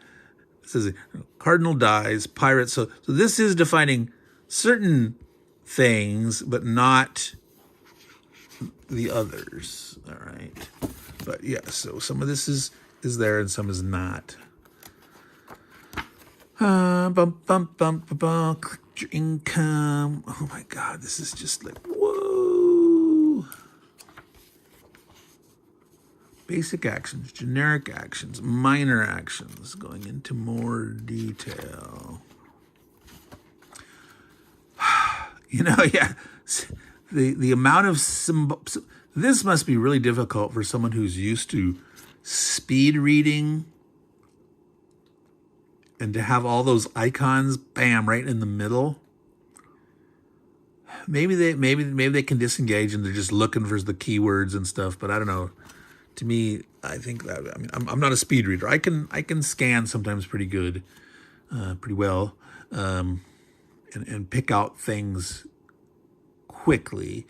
This is cardinal dies, pirates. So this is defining certain things, but not the others. All right. But yeah, so some of this is there and some is not. Click your income. Oh my God, this is just like, whoa. Basic actions, generic actions, minor actions, going into more detail. Yeah, the amount of symbols. This must be really difficult for someone who's used to speed reading and to have all those icons, bam, right in the middle. Maybe they can disengage and they're just looking for the keywords and stuff, but I don't know. To me, I think that, I'm not a speed reader. I can scan sometimes pretty good, pretty well, and pick out things quickly.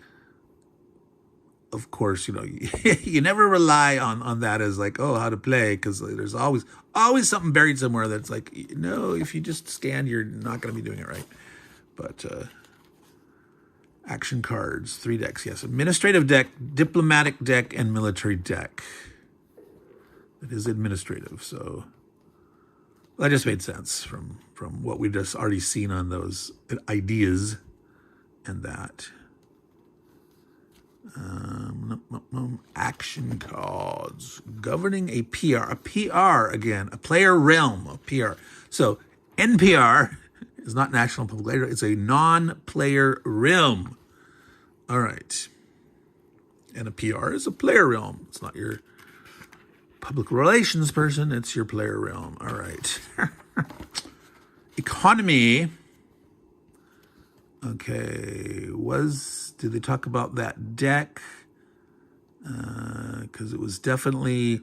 Of course, you never rely on that as like, oh, how to play, because there's always something buried somewhere that's like, no, if you just scan, you're not going to be doing it right. But action cards, 3 decks, yes. Administrative deck, diplomatic deck, and military deck. It is administrative, so that just made sense from what we just already seen on those ideas and that. Action cards governing a PR. A PR, again, a player realm of PR. So NPR is not National Public Radio. It's a non-player realm. All right. And a PR is a player realm. It's not your public relations person. It's your player realm. All right. Economy. Okay. Did they talk about that deck? Because it was definitely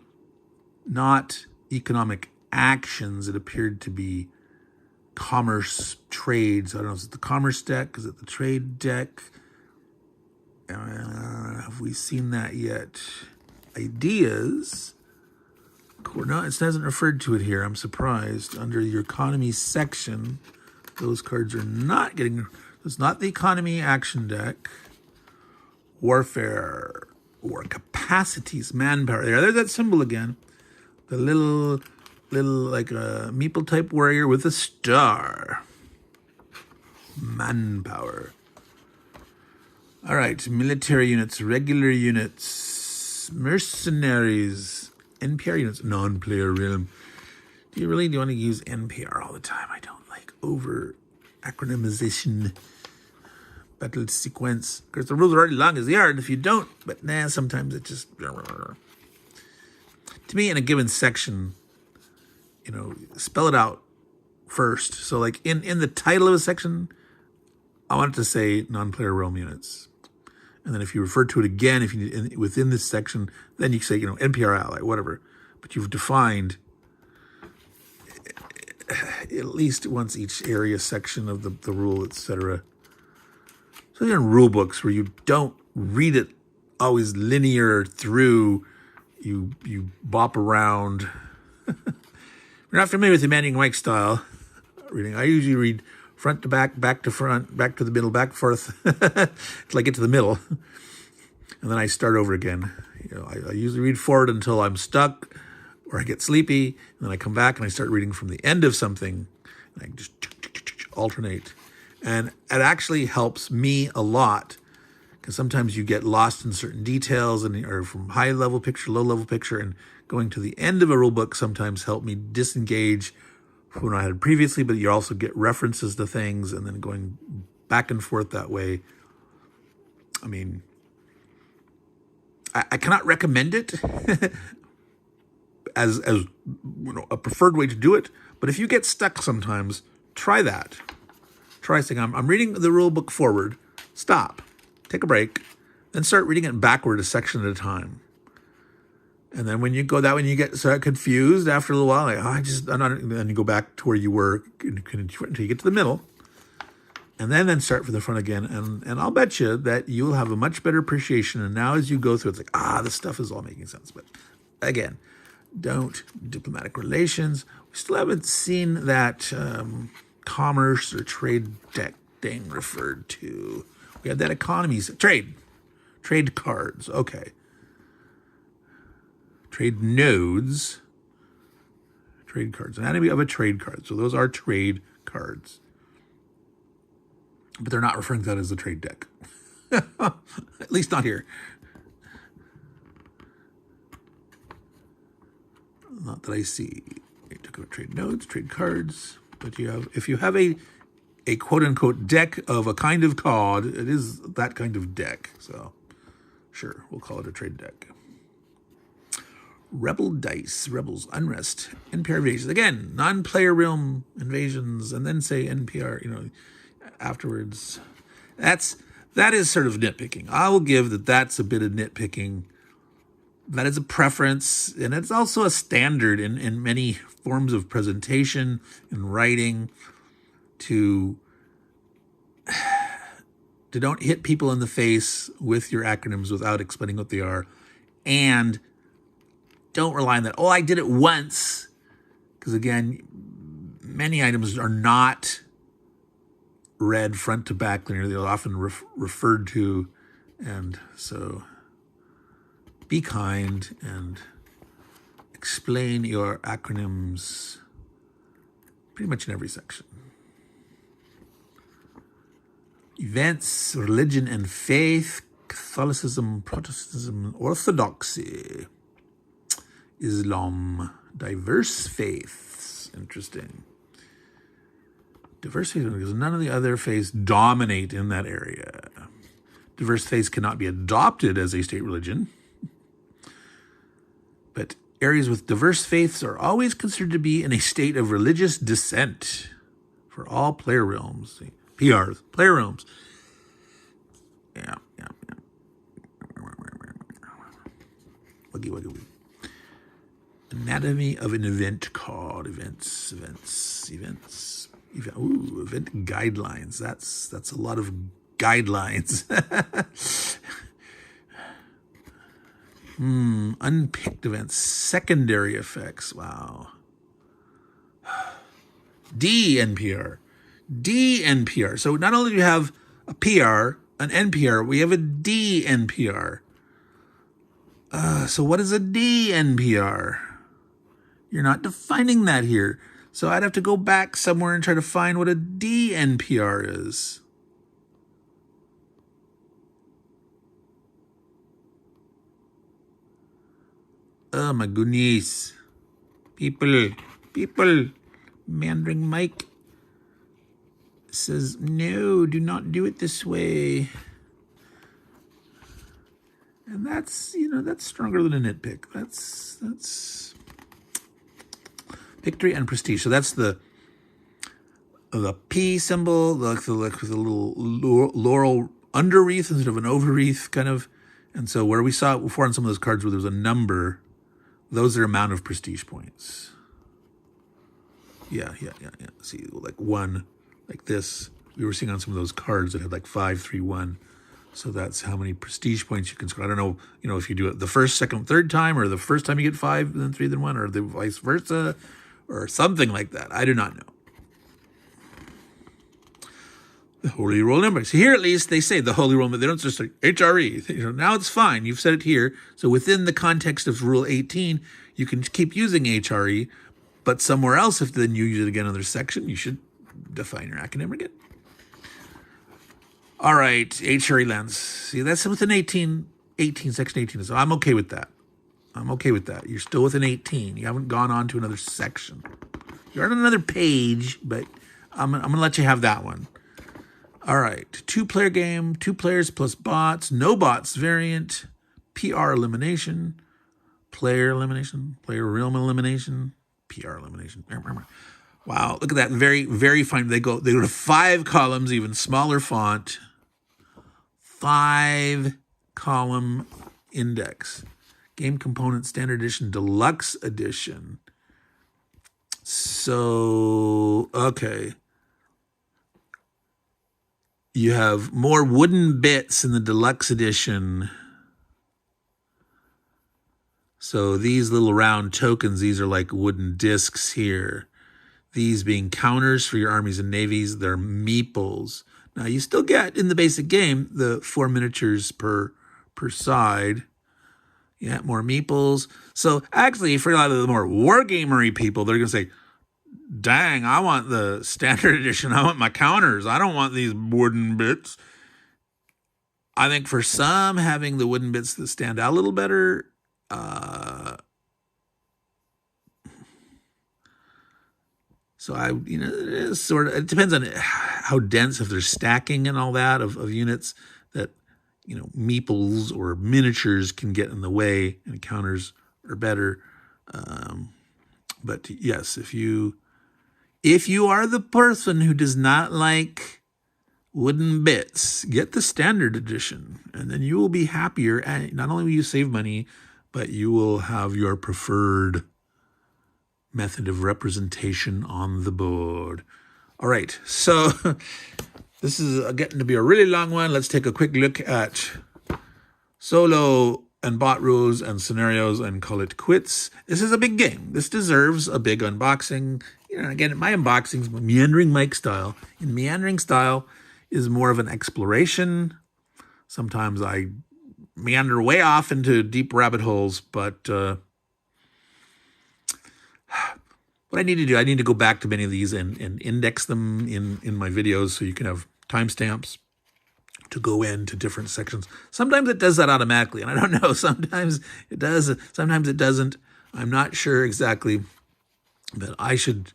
not economic actions. It appeared to be commerce trades. I don't know, is it the commerce deck? Is it the trade deck? Have we seen that yet? Ideas. No, it hasn't referred to it here. I'm surprised. Under your economy section, those cards are not getting. It's not the economy action deck. Warfare or capacities, manpower. There's that symbol again. The little like a meeple type warrior with a star. Manpower. All right, military units, regular units, mercenaries, NPR units, non-player realm. Do you want to use NPR all the time? I don't like over acronymization. Battle sequence. Of course, the rules are already long as they are, and if you don't, but sometimes it just. To me, in a given section, spell it out first. So, like in the title of a section, I want it to say non-player realm units, and then if you refer to it again, within this section, then you say NPR ally, whatever. But you've defined at least once each area section of the rule, etc. So there are rule books where you don't read it always linear through, you bop around. If you're not familiar with the Meandering Mike style reading, I usually read front to back, back to front, back to the middle, back forth, till I get to the middle. And then I start over again. I usually read forward until I'm stuck or I get sleepy. And then I come back and I start reading from the end of something. And I just alternate. And it actually helps me a lot, because sometimes you get lost in certain details, or from high level picture, low level picture, and going to the end of a rule book sometimes help me disengage from what I had previously, but you also get references to things, and then going back and forth that way. I mean, I cannot recommend it as a preferred way to do it, but if you get stuck sometimes, try that. Try saying, I'm reading the rule book forward, stop, take a break, then start reading it backward a section at a time. And then when you go that way, you get so confused after a little while, like, I'm not, and you go back to where you were until you get to the middle, and then start from the front again. And I'll bet you that you'll have a much better appreciation. And now as you go through, it's like, this stuff is all making sense. But again, diplomatic relations. We still haven't seen that commerce or trade deck thing referred to. We have that economies, trade cards. Okay. Trade nodes, trade cards, anatomy of a trade card. So those are trade cards. But they're not referring to that as a trade deck. At least not here. Not that I see. You took out trade nodes, trade cards. But if you have a quote-unquote deck of a kind of card, it is that kind of deck. So sure, we'll call it a trade deck. Rebel dice, rebels, unrest, NPR invasions. Again, non-player realm invasions, and then say NPR, afterwards. That is sort of nitpicking. I will give that's a bit of nitpicking. That is a preference, and it's also a standard in many forms of presentation and writing to don't hit people in the face with your acronyms without explaining what they are, and don't rely on that. I did it once. Because again, many items are not read front to back linear. They're often referred to. And so be kind and explain your acronyms pretty much in every section. Events, religion and faith, Catholicism, Protestantism, Orthodoxy, Islam, diverse faiths. Interesting. Diverse faiths, because none of the other faiths dominate in that area. Diverse faiths cannot be adopted as a state religion. But areas with diverse faiths are always considered to be in a state of religious dissent for all player realms. PRs, player realms. Yeah. Wuggy. Anatomy of an event card. Events. Ooh, event guidelines. That's a lot of guidelines. Unpicked events. Secondary effects. Wow. DNPR. So not only do you have a PR, an NPR, we have a DNPR. So what is a DNPR? You're not defining that here. So I'd have to go back somewhere and try to find what a DNPR is. Oh my goodness. People. Meandering Mike says, no, do not do it this way. And that's stronger than a nitpick. That's victory and prestige. So that's the P symbol, with a little laurel underwreath instead of an overwreath, kind of. And so where we saw it before on some of those cards where there was a number, those are amount of prestige points. Yeah. See, like 1, like this. We were seeing on some of those cards that had like 5, 3, 1. So that's how many prestige points you can score. I don't know, if you do it the first, second, third time, or the first time you get 5, then 3, then 1, or the vice versa, or something like that. I do not know. The Holy Roll number. So here at least they say the Holy Roll, but they don't just say HRE. Now it's fine. You've said it here. So within the context of Rule 18, you can keep using HRE, but somewhere else, if then you use it again in another section, you should define your acronym again. All right, HRE lens. See, that's within 18, section 18. So I'm okay with that. I'm okay with that. You're still within 18. You haven't gone on to another section. You're on another page, but I'm going to let you have that one. All right, 2-player game, 2 players plus bots, no bots variant, PR elimination, player realm elimination, PR elimination. Wow, look at that, very, very fine. They go to 5 columns, even smaller font, 5-column index. Game Component Standard Edition, Deluxe Edition. So, okay. You have more wooden bits in the Deluxe Edition. So these little round tokens, these are like wooden discs here. These being counters for your armies and navies, they're meeples. Now you still get in the basic game the 4 miniatures per side. You have more meeples. So actually, for a lot of the more wargamery people, they're going to say, dang, I want the standard edition. I want my counters. I don't want these wooden bits. I think for some, having the wooden bits that stand out a little better. So it is sort of, it depends on how dense, if there's stacking and all that of units that, meeples or miniatures can get in the way, and counters are better. But yes, if you are the person who does not like wooden bits, get the standard edition, and then you will be happier. And not only will you save money, but you will have your preferred method of representation on the board. All right, so this is getting to be a really long one. Let's take a quick look at solo and bot rules and scenarios and call it quits. This is a big game. This deserves a big unboxing. Again, my unboxings, Meandering Mike style. In Meandering style is more of an exploration. Sometimes I meander way off into deep rabbit holes, but what I need to do, I need to go back to many of these and index them in my videos so you can have timestamps to go into different sections. Sometimes it does that automatically, and I don't know. Sometimes it does, sometimes it doesn't. I'm not sure exactly, but I should,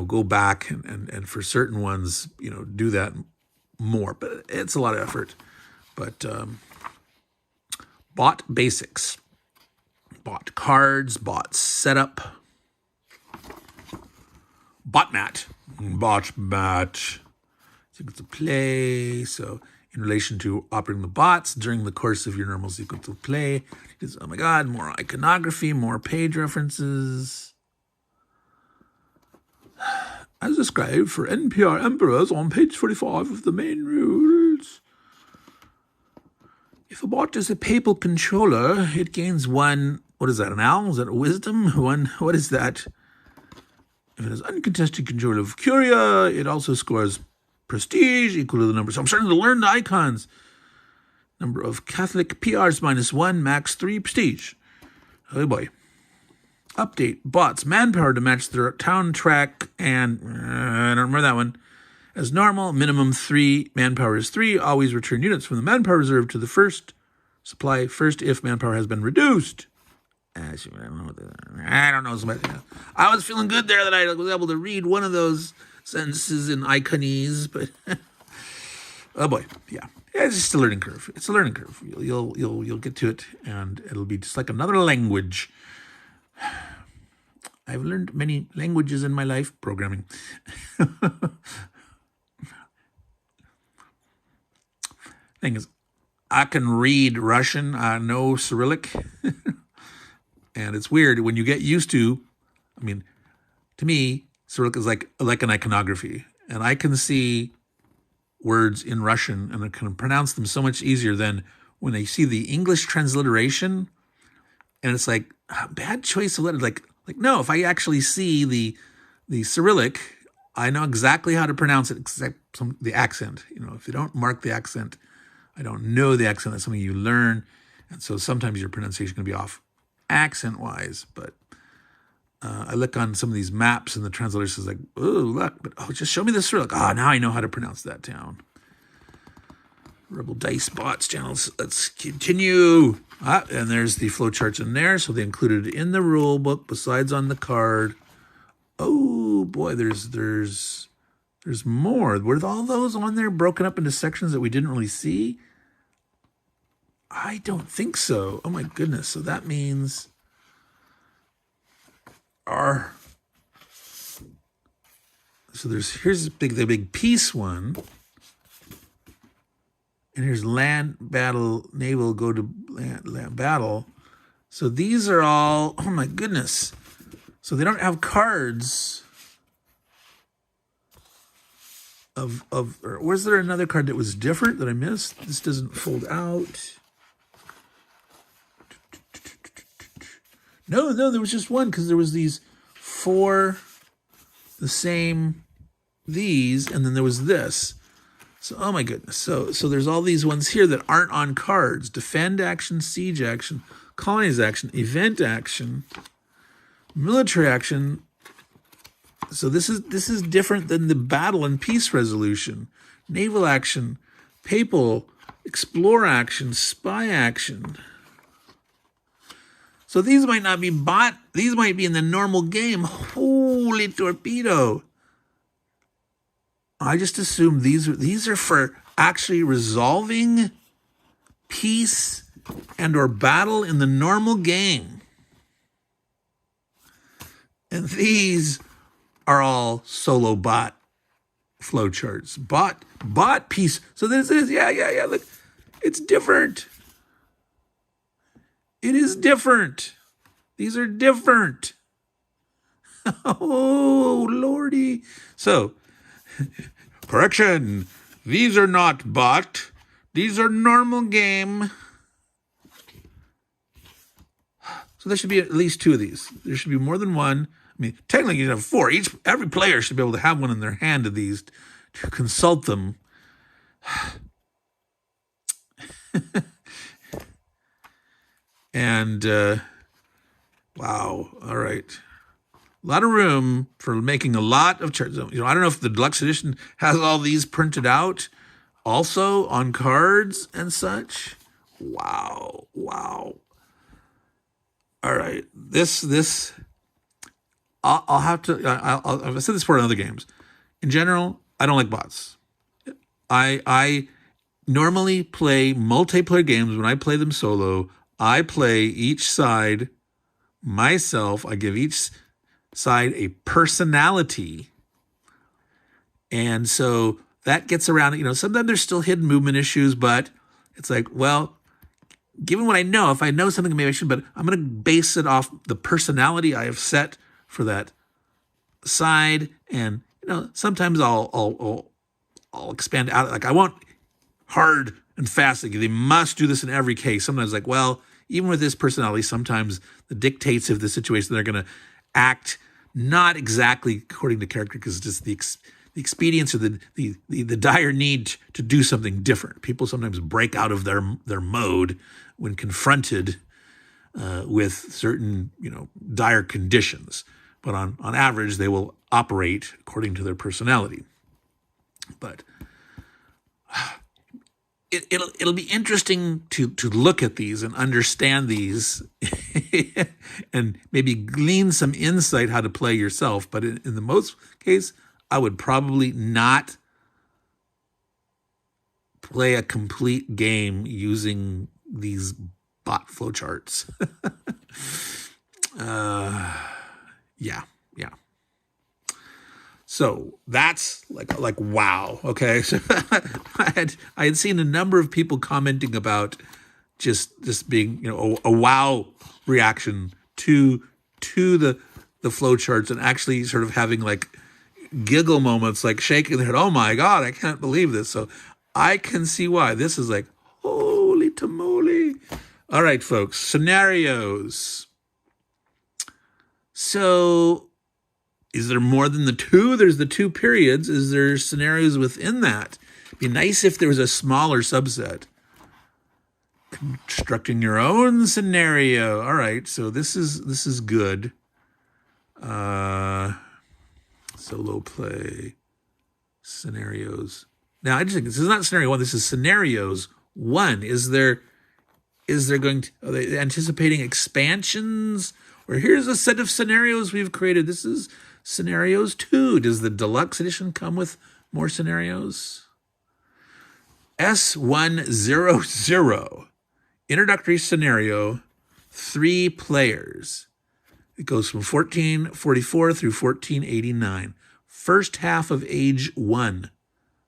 go back and for certain ones, do that more. But it's a lot of effort. But bot basics, bot cards, bot setup, bot mat, sequence of play. So in relation to operating the bots during the course of your normal sequence of play, oh my God, more iconography, more page references. As described for NPR Emperors on page 45 of the main rules. If a bot is a papal controller, it gains 1, what is that, an owl? Is that a wisdom? What is that? If it has uncontested control of Curia, it also scores prestige equal to the number. So I'm starting to learn the icons. Number of Catholic PRs -1, max 3 prestige. Oh boy. Update. Bots. Manpower to match their town track and, I don't remember that one. As normal, minimum 3. Manpower is 3. Always return units from the manpower reserve to the first supply first if manpower has been reduced. I don't know. I was feeling good there that I was able to read one of those sentences in Iconese, but oh boy, yeah, it's just a learning curve. It's a learning curve. You'll get to it, and it'll be just like another language. I've learned many languages in my life, programming. Thing is, I can read Russian. I know Cyrillic. And it's weird when you get used to, to me, Cyrillic is like an iconography. And I can see words in Russian and I can pronounce them so much easier than when I see the English transliteration. And it's like, bad choice of letter. Like no, if I actually see the Cyrillic I know exactly how to pronounce it, except the accent. You know, if you don't mark the accent, I don't know the accent. That's something you learn. And so sometimes your pronunciation can be off accent-wise. But I look on some of these maps and the translator says like, oh, look, but just show me this. Like, now I know how to pronounce that town. Rebel Dice Bots channels. Let's continue. And there's the flowcharts in there. So they included it in the rule book besides on the card. Oh boy, there's more. Were all those on there broken up into sections that we didn't really see? I don't think so. Oh my goodness. So that means here's the big peace one. And here's land battle, naval, go to land battle. So these are all, oh my goodness. So they don't have cards or was there another card that was different that I missed? This doesn't fold out. No, there was just one because there was these 4, the same, these, and then there was this. So, oh my goodness. So there's all these ones here that aren't on cards. Defend action, siege action, colonies action, event action, military action. So this is different than the battle and peace resolution. Naval action, papal, explore action, spy action. So these might not be bot. These might be in the normal game. Holy torpedo. I just assume these are for actually resolving peace and or battle in the normal game. And these are all solo bot flowcharts. Bot peace. So this is, yeah, look, it's different. It is different. These are different. Oh, Lordy. So, correction. These are not bot. These are normal game. So there should be at least 2 of these. There should be more than one. I mean, technically you have 4. Every player should be able to have one in their hand of these to consult them. And, wow, all right. A lot of room for making a lot of charts. You know, I don't know if the deluxe edition has all these printed out also on cards and such. Wow. All right, I'll have to, I've said this for other games. In general, I don't like bots. I normally play multiplayer games. When I play them solo, I play each side myself. I give each side a personality. And so that gets around, you know, sometimes there's still hidden movement issues, but it's like, well, given what I know, if I know something, maybe I should, but I'm going to base it off the personality I have set for that side. And, you know, sometimes I'll expand out. Like I want hard and fast. Like they must do this in every case. Sometimes like, well, even with this personality, sometimes the dictates of the situation, they're going to act not exactly according to character because it's just the expedience or the dire need to do something different. People sometimes break out of their mode when confronted with certain, you know, dire conditions. But on average, they will operate according to their personality. But it'll be interesting to look at these and understand these and maybe glean some insight how to play yourself. But in the most case, I would probably not play a complete game using these bot flowcharts. Yeah. So that's like wow. Okay, so I had seen a number of people commenting about just being, you know, a wow reaction to the flowcharts and actually sort of having like giggle moments, like shaking their head. Oh my God, I can't believe this. So I can see why this is like holy tamale. All right, folks, scenarios. So Is there more than the two? There's the 2 periods. Is there scenarios within that? It'd be nice if there was a smaller subset. Constructing your own scenario. All right, so this is good. Solo play scenarios. Now I just think this is not scenario 1. This is scenarios 1. Is there going to, are they anticipating expansions? Or here's a set of scenarios we've created. This is scenarios 2. Does the deluxe edition come with more scenarios? S100. Introductory scenario, 3 players. It goes from 1444 through 1489. First half of age 1.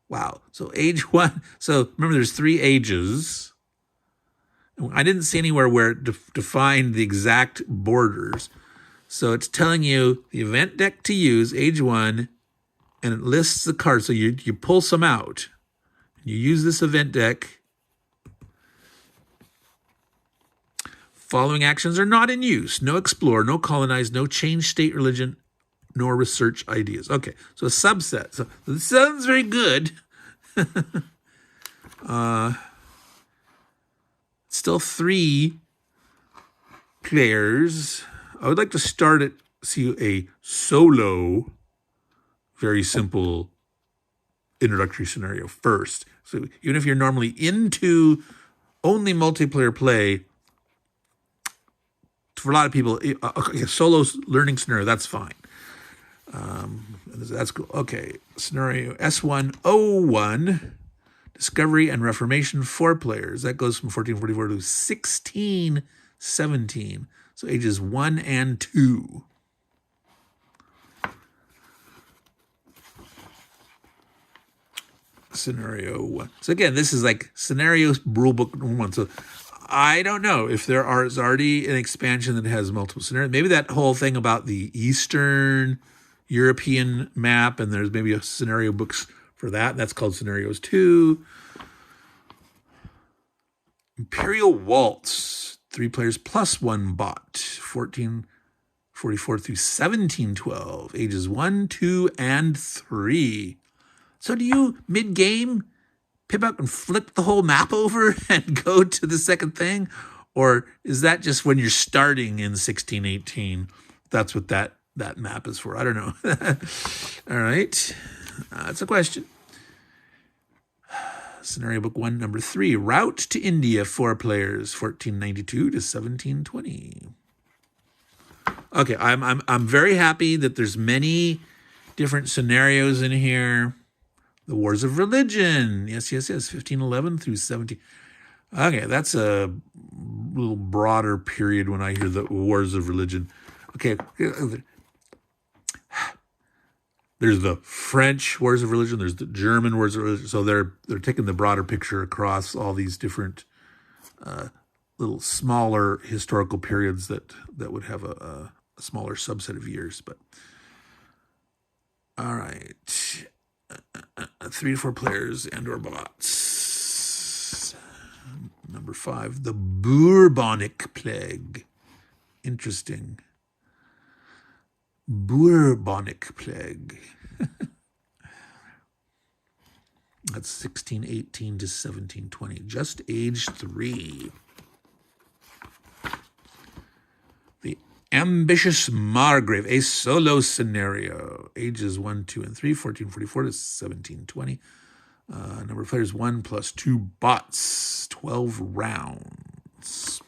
Wow. So age 1. So remember, there's 3 ages. I didn't see anywhere where it defined the exact borders. So it's telling you the event deck to use, age 1, and it lists the cards. So you pull some out. You use this event deck. Following actions are not in use. No explore, no colonize, no change state religion, nor research ideas. Okay, so a subset. So this sounds very good. Still 3 players. I would like to see a solo, very simple introductory scenario first. So even if you're normally into only multiplayer play, for a lot of people, a solo learning scenario, that's fine. That's cool. Okay, scenario S101, Discovery and Reformation, 4 players. That goes from 1444 to 1617. So ages 1 and 2. Scenario 1. So again, this is like scenarios rulebook 1. So I don't know if there is already an expansion that has multiple scenarios. Maybe that whole thing about the Eastern European map, and there's maybe a scenario books for that. That's called Scenarios 2. Imperial Waltz, 3 players plus 1 bot, 1444 through 1712, ages 1, 2, and 3. So do you, mid-game, pip up and flip the whole map over and go to the second thing? Or is that just when you're starting in 1618? That's what that map is for. I don't know. All right. That's a question. Scenario book 1, number 3. Route to India, 4 players, 1492 to 1720. Okay, I'm very happy that there's many different scenarios in here. The Wars of Religion. Yes, 1511 through 17. Okay, that's a little broader period when I hear the Wars of Religion. Okay, there's the French Wars of Religion. There's the German Wars of Religion. So they're taking the broader picture across all these different little smaller historical periods that would have a smaller subset of years. But all right. 3 to 4 players and or bots. Number 5, the Bourbonic Plague. Interesting. Bourbonic Plague. That's 1618 to 1720. Just age 3. The Ambitious Margrave, a solo scenario. Ages 1, 2, and 3, 1444 to 1720. Number of players 1 plus 2 bots, 12 rounds.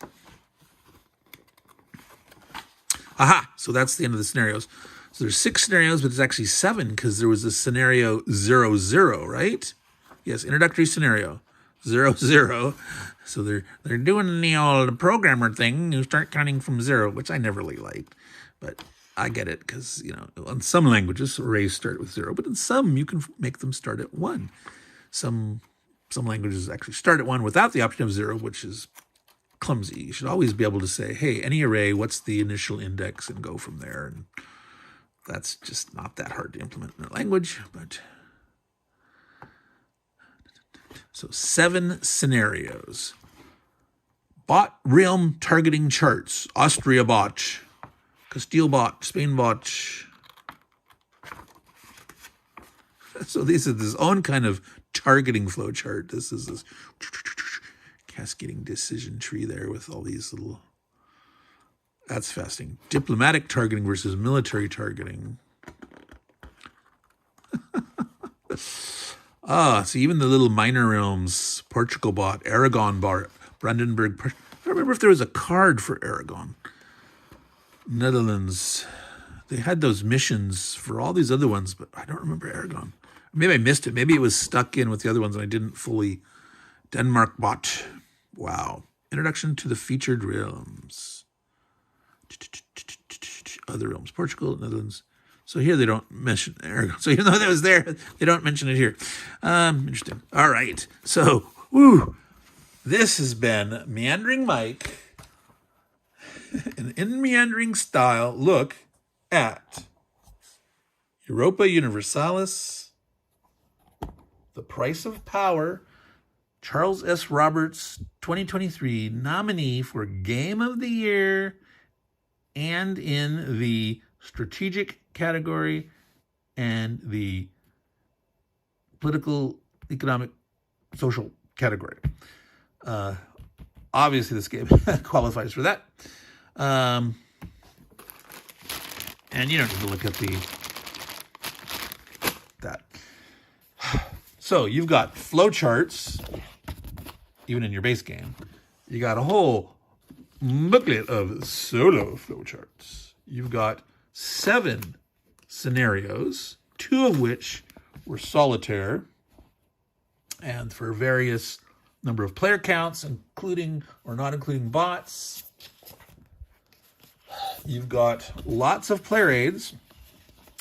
Aha! So that's the end of the scenarios. So there's 6 scenarios, but it's actually 7 because there was a scenario 00, right? Yes, introductory scenario 00. So they're doing the old programmer thing. You start counting from 0, which I never really liked, but I get it because, you know, in some languages arrays start with 0, but in some you can make them start at 1. Some languages actually start at 1 without the option of 0, which is clumsy. You should always be able to say, hey, any array, what's the initial index, and go from there. And that's just not that hard to implement in a language. But so 7 scenarios. Bot realm targeting charts. Austria bot, Castile bot, Spain bot, So this is his own kind of targeting flow chart. This is this cascading decision tree there with all these little... That's fascinating. Diplomatic targeting versus military targeting. So even the little minor realms, Portugal bought, Aragon bought, Brandenburg. I don't remember if there was a card for Aragon. Netherlands. They had those missions for all these other ones, but I don't remember Aragon. Maybe I missed it. Maybe it was stuck in with the other ones and I didn't fully... Denmark bought. Wow. Introduction to the featured realms. Other realms. Portugal, Netherlands. So here they don't mention Aragon. So even though that was there, they don't mention it here. Interesting. All right. So, this has been Meandering Mike. An in meandering style look at Europa Universalis, The Price of Power, Charles S. Roberts 2023 nominee for Game of the Year, and in the strategic category and the political, economic, social category. Obviously, this game qualifies for that. And you don't need to look at that. So you've got flowcharts, even in your base game. You got a whole booklet of solo flowcharts. You've got 7 scenarios, 2 of which were solitaire, and for various number of player counts, including or not including bots. You've got lots of player aids.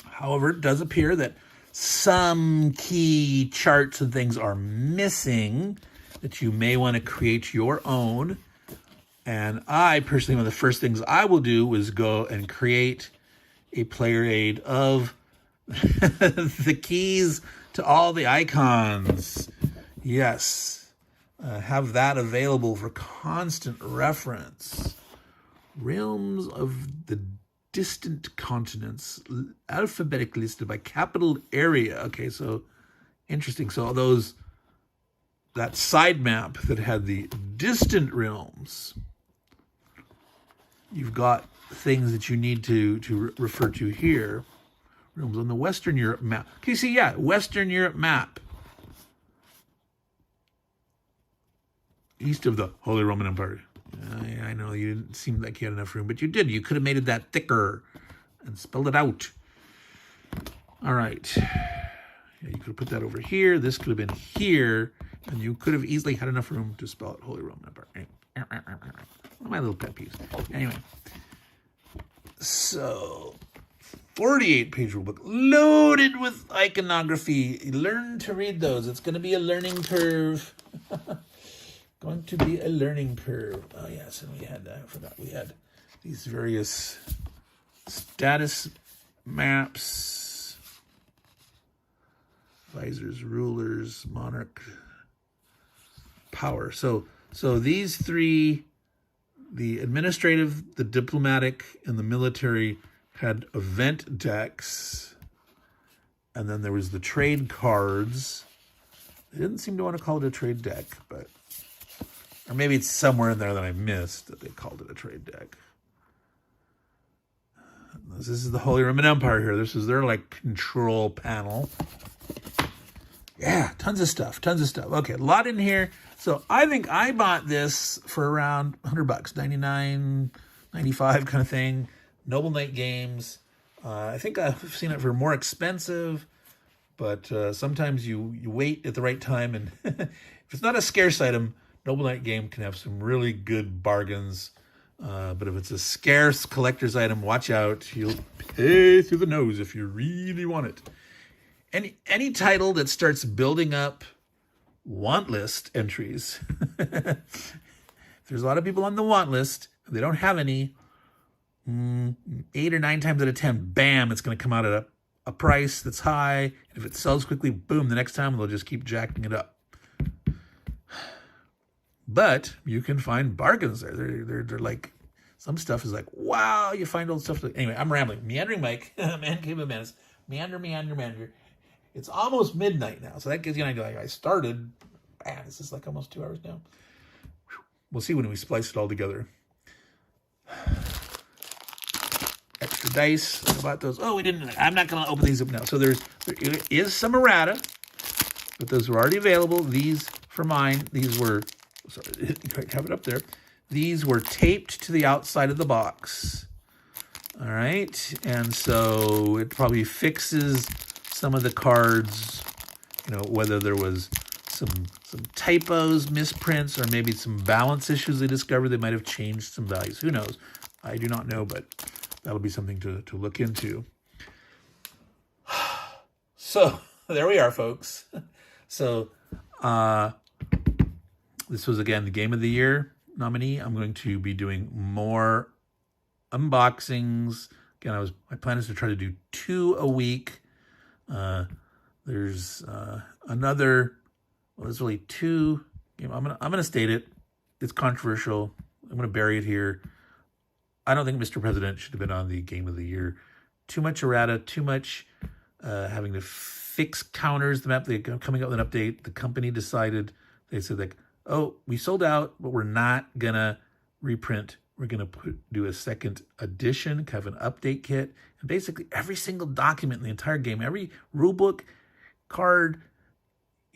However, it does appear that some key charts and things are missing that you may want to create your own. And I personally, one of the first things I will do is go and create a player aid of the keys to all the icons. Yes, have that available for constant reference. Realms of the distant continents, alphabetically listed by capital area. Okay, so interesting. So that side map that had the distant realms, you've got things that you need to refer to here. Realms on the Western Europe map. Okay, see, yeah, Western Europe map. East of the Holy Roman Empire. I know you didn't seem like you had enough room, but you did. You could have made it that thicker and spelled it out. All right. Yeah, you could have put that over here. This could have been here, and you could have easily had enough room to spell it Holy Roman Empire. One of my little pet peeves. Anyway. So, 48-page rulebook loaded with iconography. Learn to read those. It's going to be a learning curve. Going to be a learning curve. Oh, yes, and I forgot we had these various status maps, visors, rulers, monarch, power. So these 3, the administrative, the diplomatic, and the military had event decks, and then there was the trade cards. They didn't seem to want to call it a trade deck, but... Or maybe it's somewhere in there that I missed that they called it a trade deck. This is the Holy Roman Empire here. This is their, control panel. Yeah, tons of stuff. Okay, a lot in here. So I think I bought this for around $100, 99, 95 kind of thing. Noble Knight Games. I think I've seen it for more expensive, but sometimes you wait at the right time. And if it's not a scarce item, Noble Knight game can have some really good bargains. But if it's a scarce collector's item, watch out. You'll pay through the nose if you really want it. Any title that starts building up want list entries. If there's a lot of people on the want list, if they don't have any, 8 or 9 times out of 10, bam, it's going to come out at a price that's high. And if it sells quickly, boom, the next time they'll just keep jacking it up. But you can find bargains there. They're like, some stuff is like, wow, you find old stuff. Anyway, I'm rambling. Meandering Mike, Man Cave of Menace. Meander. It's almost midnight now, so that gives you an idea. Like, I started, man, this is like almost 2 hours now. We'll see when we splice it all together. Extra dice. I bought those. Oh, we didn't. I'm not going to open these up now. So there is some errata, but those were already available. These for mine. These were, sorry, I have it up there. These were taped to the outside of the box. All right, and so it probably fixes some of the cards. You know, whether there was some typos, misprints, or maybe some balance issues they discovered. They might have changed some values. Who knows? I do not know, but that'll be something to look into. So there we are, folks. So this was, again, the Game of the Year nominee. I'm going to be doing more unboxings. Again, my plan is to try to do 2 a week. There's another. Well, there's really 2. I'm gonna state it. It's controversial. I'm gonna bury it here. I don't think Mr. President should have been on the Game of the Year. Too much errata. Too much having to fix counters. The map. They're coming up with an update. The company decided. They said like, oh, we sold out, but we're not gonna reprint. We're gonna do a second edition, kind of an update kit, and basically every single document in the entire game, every rulebook, card.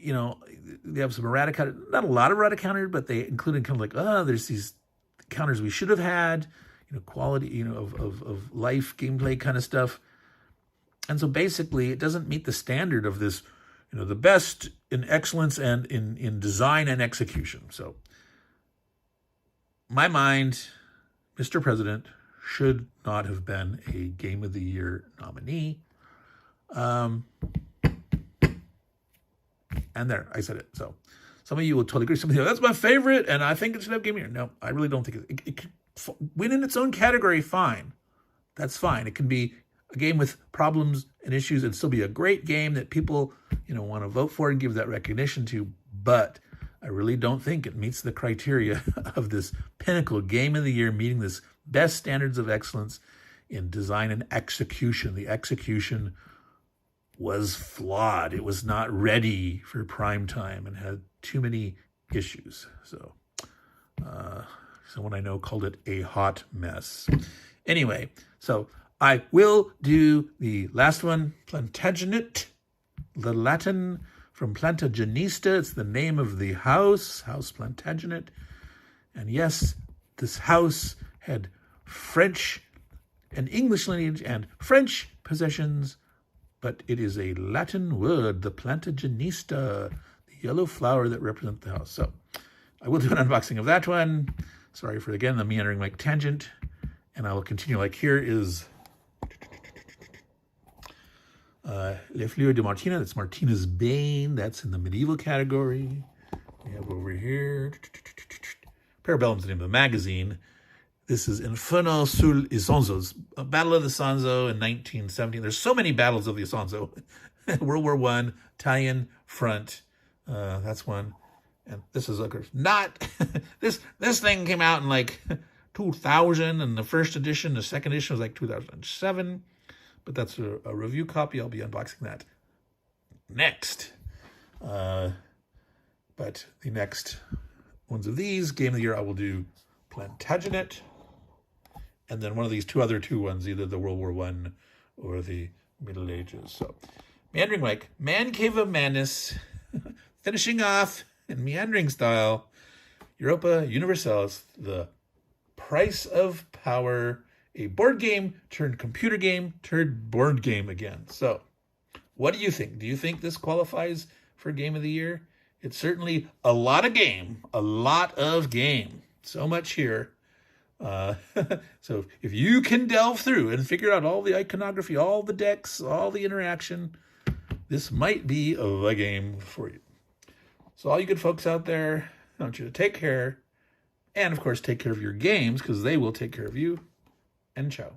You know, they have some errata counters, not a lot of errata counters, but they included kind of like, there's these counters we should have had, you know, quality, you know, of life, gameplay kind of stuff. And so basically it doesn't meet the standard of this, you know, the best in excellence and in design and execution. So my mind, Mr. President should not have been a Game of the Year nominee. And there, I said it. So some of you will totally agree. Some of you, that's my favorite, and I think it should have Game of the Year. No, I really don't think it could win in its own category, fine. That's fine. It can be a game with problems and issues and still be a great game that people, you know, want to vote for and give that recognition to. But I really don't think it meets the criteria of this pinnacle Game of the Year, meeting this best standards of excellence in design and execution. The execution was flawed. It was not ready for prime time and had too many issues. So someone I know called it a hot mess. Anyway, so I will do the last one, Plantagenet, the Latin from Plantagenista. It's the name of the house, House Plantagenet. And yes, this house had French and English lineage and French possessions, but it is a Latin word, the Plantagenista, the yellow flower that represents the house. So I will do an unboxing of that one. Sorry for, again, the meandering like tangent. And I will continue. Like here is Le Fleur de Martina. That's Martina's Bane. That's in the medieval category. We have over here Parabellum's the name of the magazine. This is Inferno sul Isonzo, a Battle of the Isonzo in 1917. There's so many battles of the Isonzo. World War I, Italian front. That's one. And this is not this thing came out in like 2000, and the first edition, the second edition was like 2007. But that's a review copy. I'll be unboxing that next. But the next ones of these, Game of the Year, I will do Plantagenet. And then one of these two ones, either the World War I or the Middle Ages. So, Meandering Mike, Man Cave of Madness, finishing off in meandering style, Europa Universalis, the Price of Power, a board game turned computer game turned board game again. So, what do you think? Do you think this qualifies for Game of the Year? It's certainly a lot of game. So much here. So if you can delve through and figure out all the iconography, all the decks, all the interaction, this might be the game for you. So all you good folks out there, I want you to take care, and of course take care of your games, because they will take care of you. And ciao.